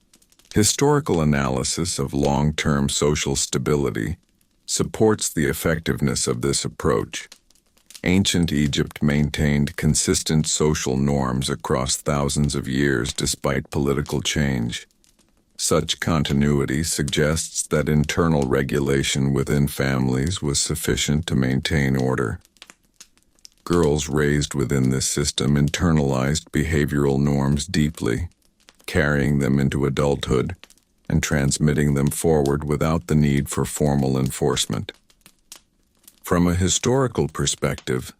Historical analysis of long-term social stability supports the effectiveness of this approach. Ancient Egypt maintained consistent social norms across thousands of years despite political change. Such continuity suggests that internal regulation within families was sufficient to maintain order. Girls raised within this system internalized behavioral norms deeply, carrying them into adulthood and transmitting them forward without the need for formal enforcement. From a historical perspective,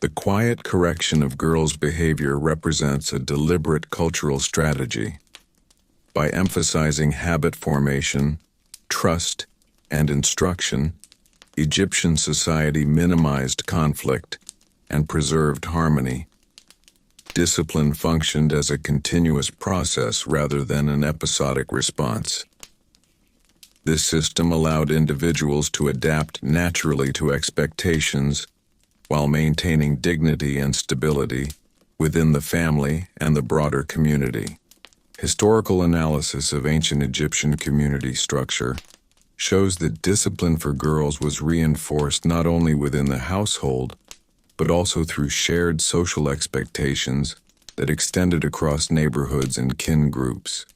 the quiet correction of girls' behavior represents a deliberate cultural strategy. By emphasizing habit formation, trust, and instruction, Egyptian society minimized conflict and preserved harmony. Discipline functioned as a continuous process rather than an episodic response. This system allowed individuals to adapt naturally to expectations while maintaining dignity and stability within the family and the broader community. Historical analysis of ancient Egyptian community structure shows that discipline for girls was reinforced not only within the household, but also through shared social expectations that extended across neighborhoods and kin groups.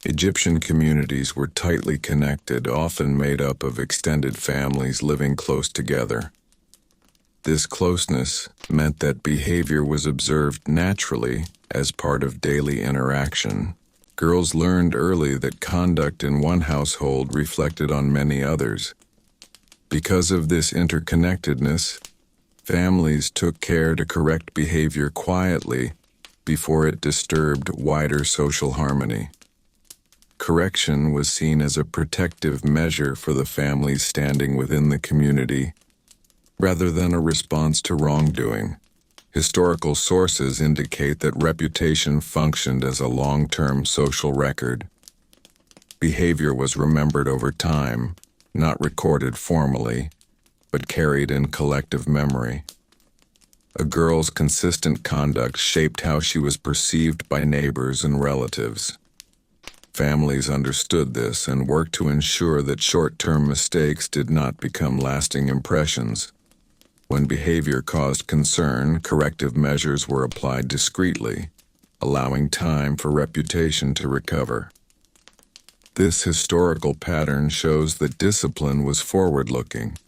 Egyptian communities were tightly connected, often made up of extended families living close together. This closeness meant that behavior was observed naturally as part of daily interaction. Girls learned early that conduct in one household reflected on many others. Because of this interconnectedness, families took care to correct behavior quietly before it disturbed wider social harmony. Correction was seen as a protective measure for the families standing within the community, rather than a response to wrongdoing. Historical sources indicate that reputation functioned as a long-term social record. Behavior was remembered over time, not recorded formally, but carried in collective memory. A girl's consistent conduct shaped how she was perceived by neighbors and relatives. Families understood this and worked to ensure that short-term mistakes did not become lasting impressions. When behavior caused concern, corrective measures were applied discreetly, allowing time for reputation to recover. This historical pattern shows that discipline was forward-looking,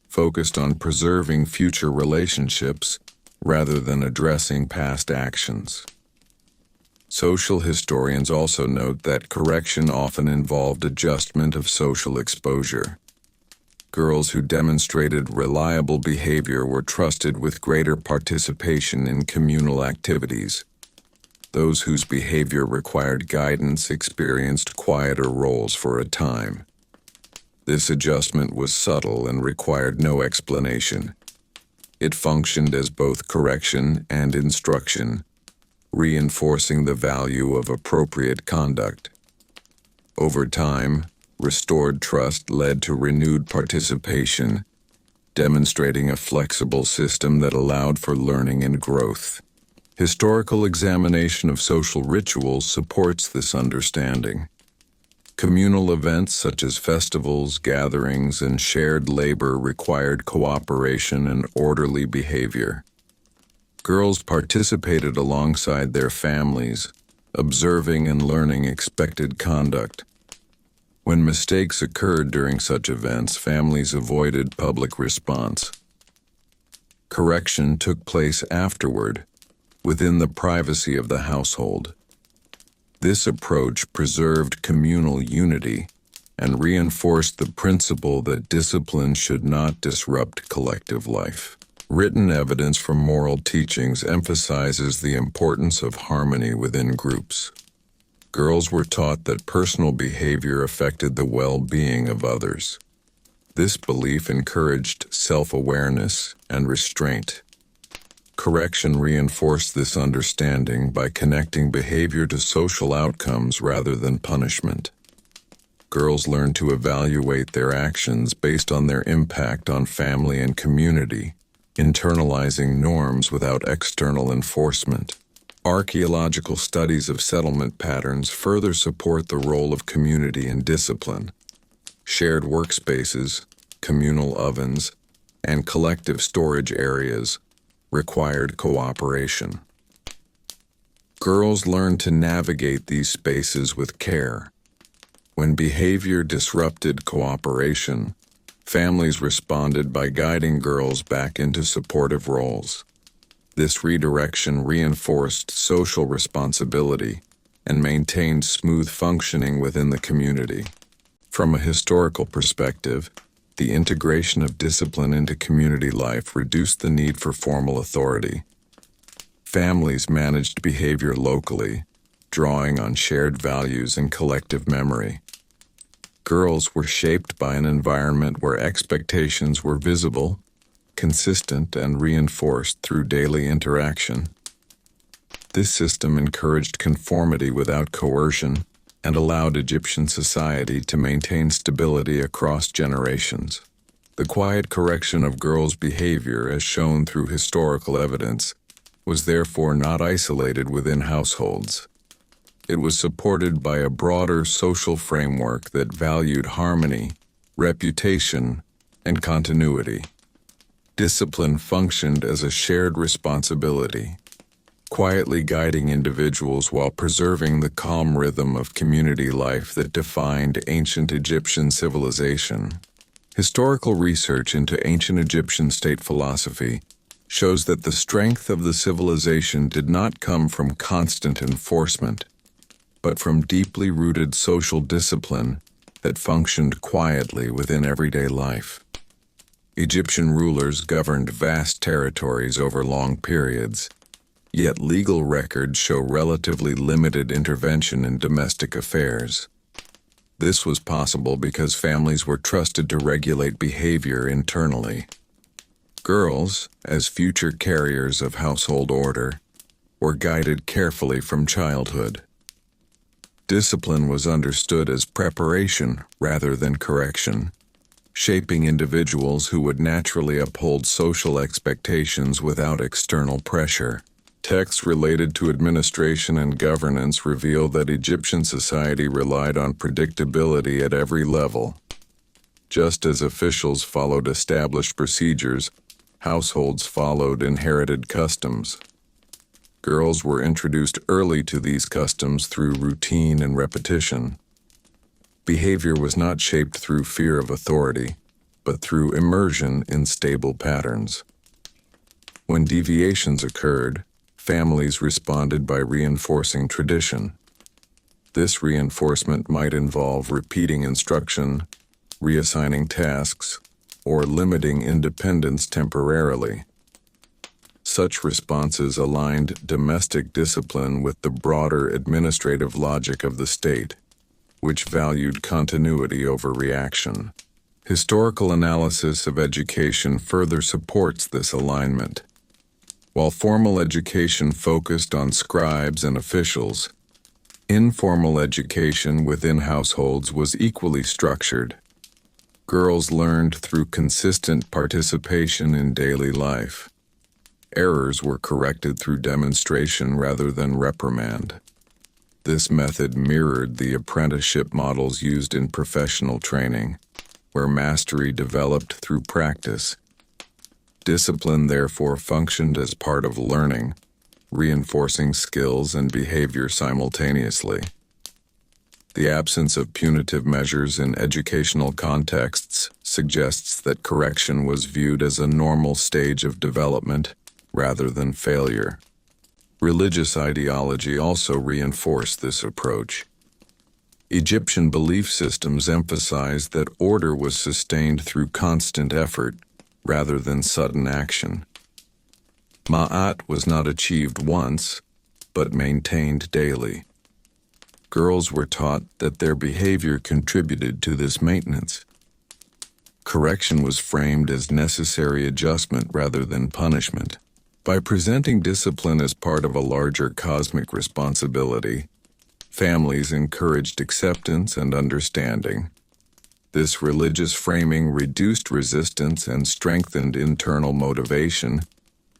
focused on preserving future relationships rather than addressing past actions. Social historians also note that correction often involved adjustment of social exposure. Girls who demonstrated reliable behavior were trusted with greater participation in communal activities. Those whose behavior required guidance experienced quieter roles for a time. This adjustment was subtle and required no explanation. It functioned as both correction and instruction, reinforcing the value of appropriate conduct. Over time, restored trust led to renewed participation, demonstrating a flexible system that allowed for learning and growth. Historical examination of social rituals supports this understanding. Communal events such as festivals, gatherings, and shared labor required cooperation and orderly behavior. Girls participated alongside their families, observing and learning expected conduct. When mistakes occurred during such events, families avoided public response. Correction took place afterward, within the privacy of the household. This approach preserved communal unity and reinforced the principle that discipline should not disrupt collective life. Written evidence from moral teachings emphasizes the importance of harmony within groups. Girls were taught that personal behavior affected the well-being of others. This belief encouraged self-awareness and restraint. Correction reinforced this understanding by connecting behavior to social outcomes rather than punishment. Girls learned to evaluate their actions based on their impact on family and community, internalizing norms without external enforcement. Archaeological studies of settlement patterns further support the role of community in discipline. Shared workspaces, communal ovens, and collective storage areas required cooperation. Girls learned to navigate these spaces with care. When behavior disrupted cooperation, families responded by guiding girls back into supportive roles. This redirection reinforced social responsibility and maintained smooth functioning within the community. From a historical perspective, the integration of discipline into community life reduced the need for formal authority. Families managed behavior locally, drawing on shared values and collective memory. Girls were shaped by an environment where expectations were visible, consistent, and reinforced through daily interaction. This system encouraged conformity without coercion and allowed Egyptian society to maintain stability across generations. The quiet correction of girls' behavior, as shown through historical evidence, was therefore not isolated within households. It was supported by a broader social framework that valued harmony, reputation, and continuity. Discipline functioned as a shared responsibility, quietly guiding individuals while preserving the calm rhythm of community life that defined ancient Egyptian civilization. Historical research into ancient Egyptian state philosophy shows that the strength of the civilization did not come from constant enforcement, but from deeply rooted social discipline that functioned quietly within everyday life. Egyptian rulers governed vast territories over long periods, yet legal records show relatively limited intervention in domestic affairs. This was possible because families were trusted to regulate behavior internally. Girls, as future carriers of household order, were guided carefully from childhood. Discipline was understood as preparation rather than correction, shaping individuals who would naturally uphold social expectations without external pressure. Texts related to administration and governance reveal that Egyptian society relied on predictability at every level. Just as officials followed established procedures, households followed inherited customs. Girls were introduced early to these customs through routine and repetition. Behavior was not shaped through fear of authority, but through immersion in stable patterns. When deviations occurred, families responded by reinforcing tradition. This reinforcement might involve repeating instruction, reassigning tasks, or limiting independence temporarily. Such responses aligned domestic discipline with the broader administrative logic of the state, which valued continuity over reaction. Historical analysis of education further supports this alignment. While formal education focused on scribes and officials, informal education within households was equally structured. Girls learned through consistent participation in daily life. Errors were corrected through demonstration rather than reprimand. This method mirrored the apprenticeship models used in professional training, where mastery developed through practice. Discipline therefore functioned as part of learning, reinforcing skills and behavior simultaneously. The absence of punitive measures in educational contexts suggests that correction was viewed as a normal stage of development rather than failure. Religious ideology also reinforced this approach. Egyptian belief systems emphasized that order was sustained through constant effort rather than sudden action. Ma'at was not achieved once, but maintained daily. Girls were taught that their behavior contributed to this maintenance. Correction was framed as necessary adjustment rather than punishment. By presenting discipline as part of a larger cosmic responsibility, families encouraged acceptance and understanding. This religious framing reduced resistance and strengthened internal motivation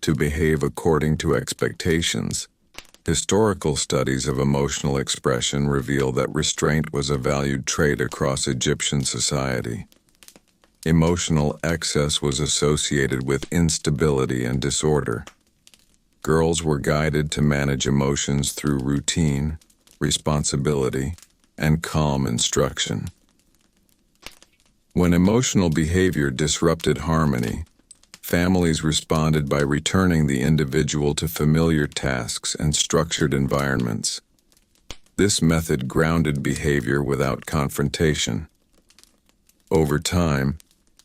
to behave according to expectations. Historical studies of emotional expression reveal that restraint was a valued trait across Egyptian society. Emotional excess was associated with instability and disorder. Girls were guided to manage emotions through routine, responsibility, and calm instruction. When emotional behavior disrupted harmony, families responded by returning the individual to familiar tasks and structured environments. This method grounded behavior without confrontation. Over time,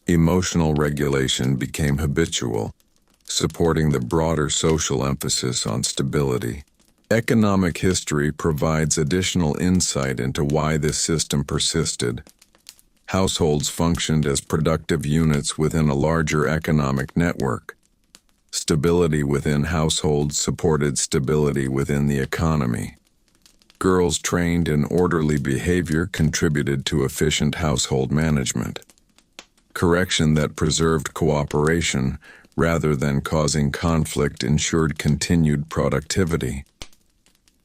emotional regulation became habitual, supporting the broader social emphasis on stability. Economic history provides additional insight into why this system persisted. Households functioned as productive units within a larger economic network. Stability within households supported stability within the economy. Girls trained in orderly behavior contributed to efficient household management. Correction that preserved cooperation rather than causing conflict ensured continued productivity.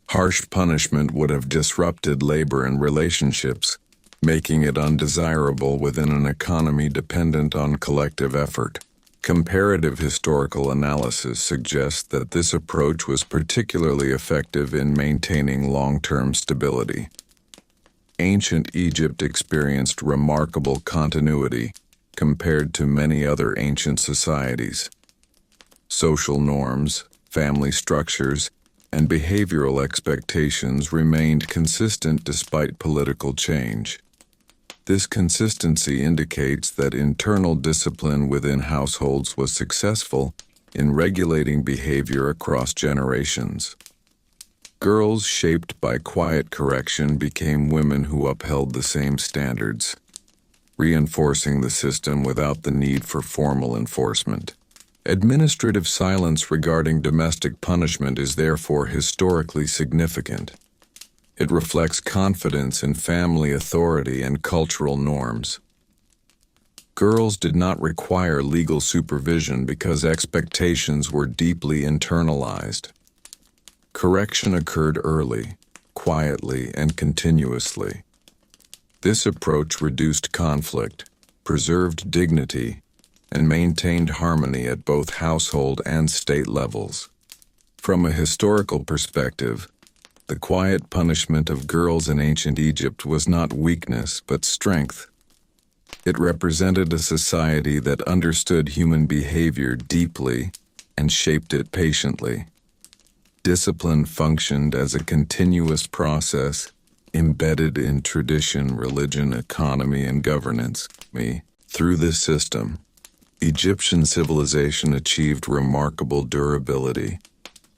Harsh punishment would have disrupted labor and relationships, making it undesirable within an economy dependent on collective effort. Comparative historical analysis suggests that this approach was particularly effective in maintaining long-term stability. Ancient Egypt experienced remarkable continuity compared to many other ancient societies. Social norms, family structures, and behavioral expectations remained consistent despite political change. This consistency indicates that internal discipline within households was successful in regulating behavior across generations. Girls shaped by quiet correction became women who upheld the same standards, reinforcing the system without the need for formal enforcement. Administrative silence regarding domestic punishment is therefore historically significant. It reflects confidence in family authority and cultural norms. Girls did not require legal supervision because expectations were deeply internalized. Correction occurred early, quietly, and continuously. This approach reduced conflict, preserved dignity, and maintained harmony at both household and state levels. From a historical perspective, the quiet punishment of girls in ancient Egypt was not weakness but strength. It represented a society that understood human behavior deeply and shaped it patiently. Discipline functioned as a continuous process embedded in tradition, religion, economy, and governance. Through this system, Egyptian civilization achieved remarkable durability,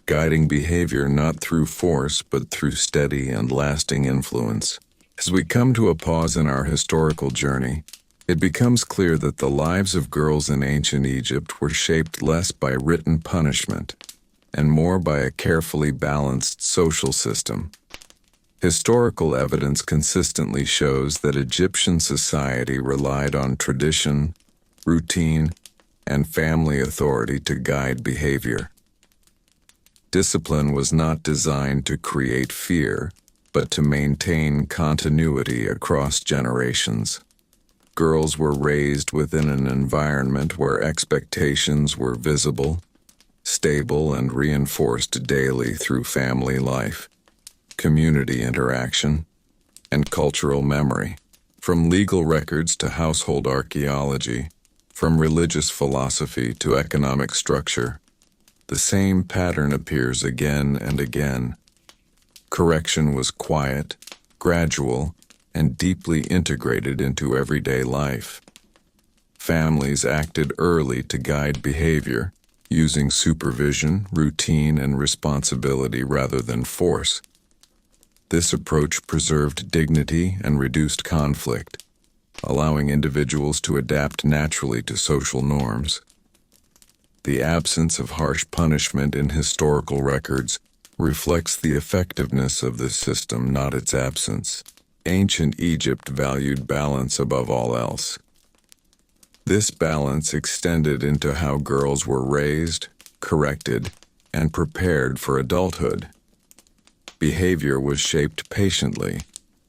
guiding behavior not through force but through steady and lasting influence. As we come to a pause in our historical journey, it becomes clear that the lives of girls in ancient Egypt were shaped less by written punishment and more by a carefully balanced social system. Historical evidence consistently shows that Egyptian society relied on tradition, routine, and family authority to guide behavior. Discipline was not designed to create fear, but to maintain continuity across generations. Girls were raised within an environment where expectations were visible, stable, and reinforced daily through family life, community interaction, and cultural memory. From legal records to household archaeology, from religious philosophy to economic structure, the same pattern appears again and again. Correction was quiet, gradual, and deeply integrated into everyday life. Families acted early to guide behavior, using supervision, routine, and responsibility rather than force. This approach preserved dignity and reduced conflict, allowing individuals to adapt naturally to social norms. The absence of harsh punishment in historical records reflects the effectiveness of this system, not its absence. Ancient Egypt valued balance above all else. This balance extended into how girls were raised, corrected, and prepared for adulthood. Behavior was shaped patiently,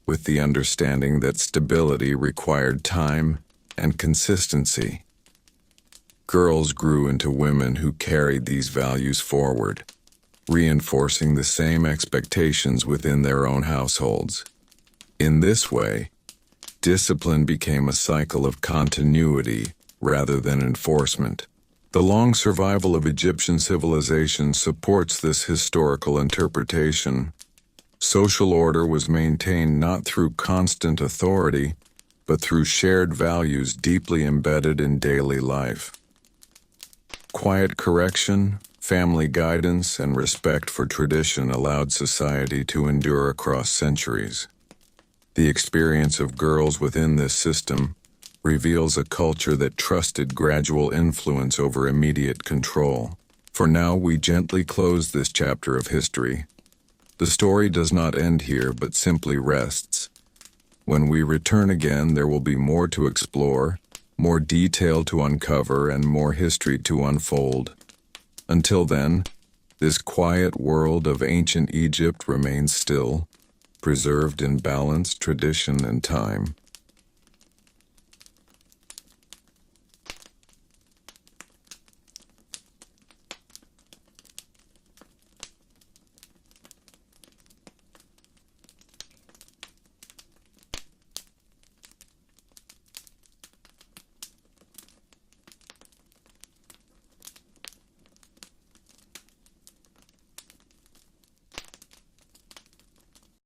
with the understanding that stability required time and consistency. Girls grew into women who carried these values forward, reinforcing the same expectations within their own households. In this way, discipline became a cycle of continuity rather than enforcement. The long survival of Egyptian civilization supports this historical interpretation. Social order was maintained not through constant authority, but through shared values deeply embedded in daily life. Quiet correction, family guidance, and respect for tradition allowed society to endure across centuries. The experience of girls within this system reveals a culture that trusted gradual influence over immediate control. For now, we gently close this chapter of history. The story does not end here, but simply rests. When we return again, there will be more to explore, more detail to uncover, and more history to unfold. Until then, this quiet world of ancient Egypt remains still, preserved in balance, tradition, and time.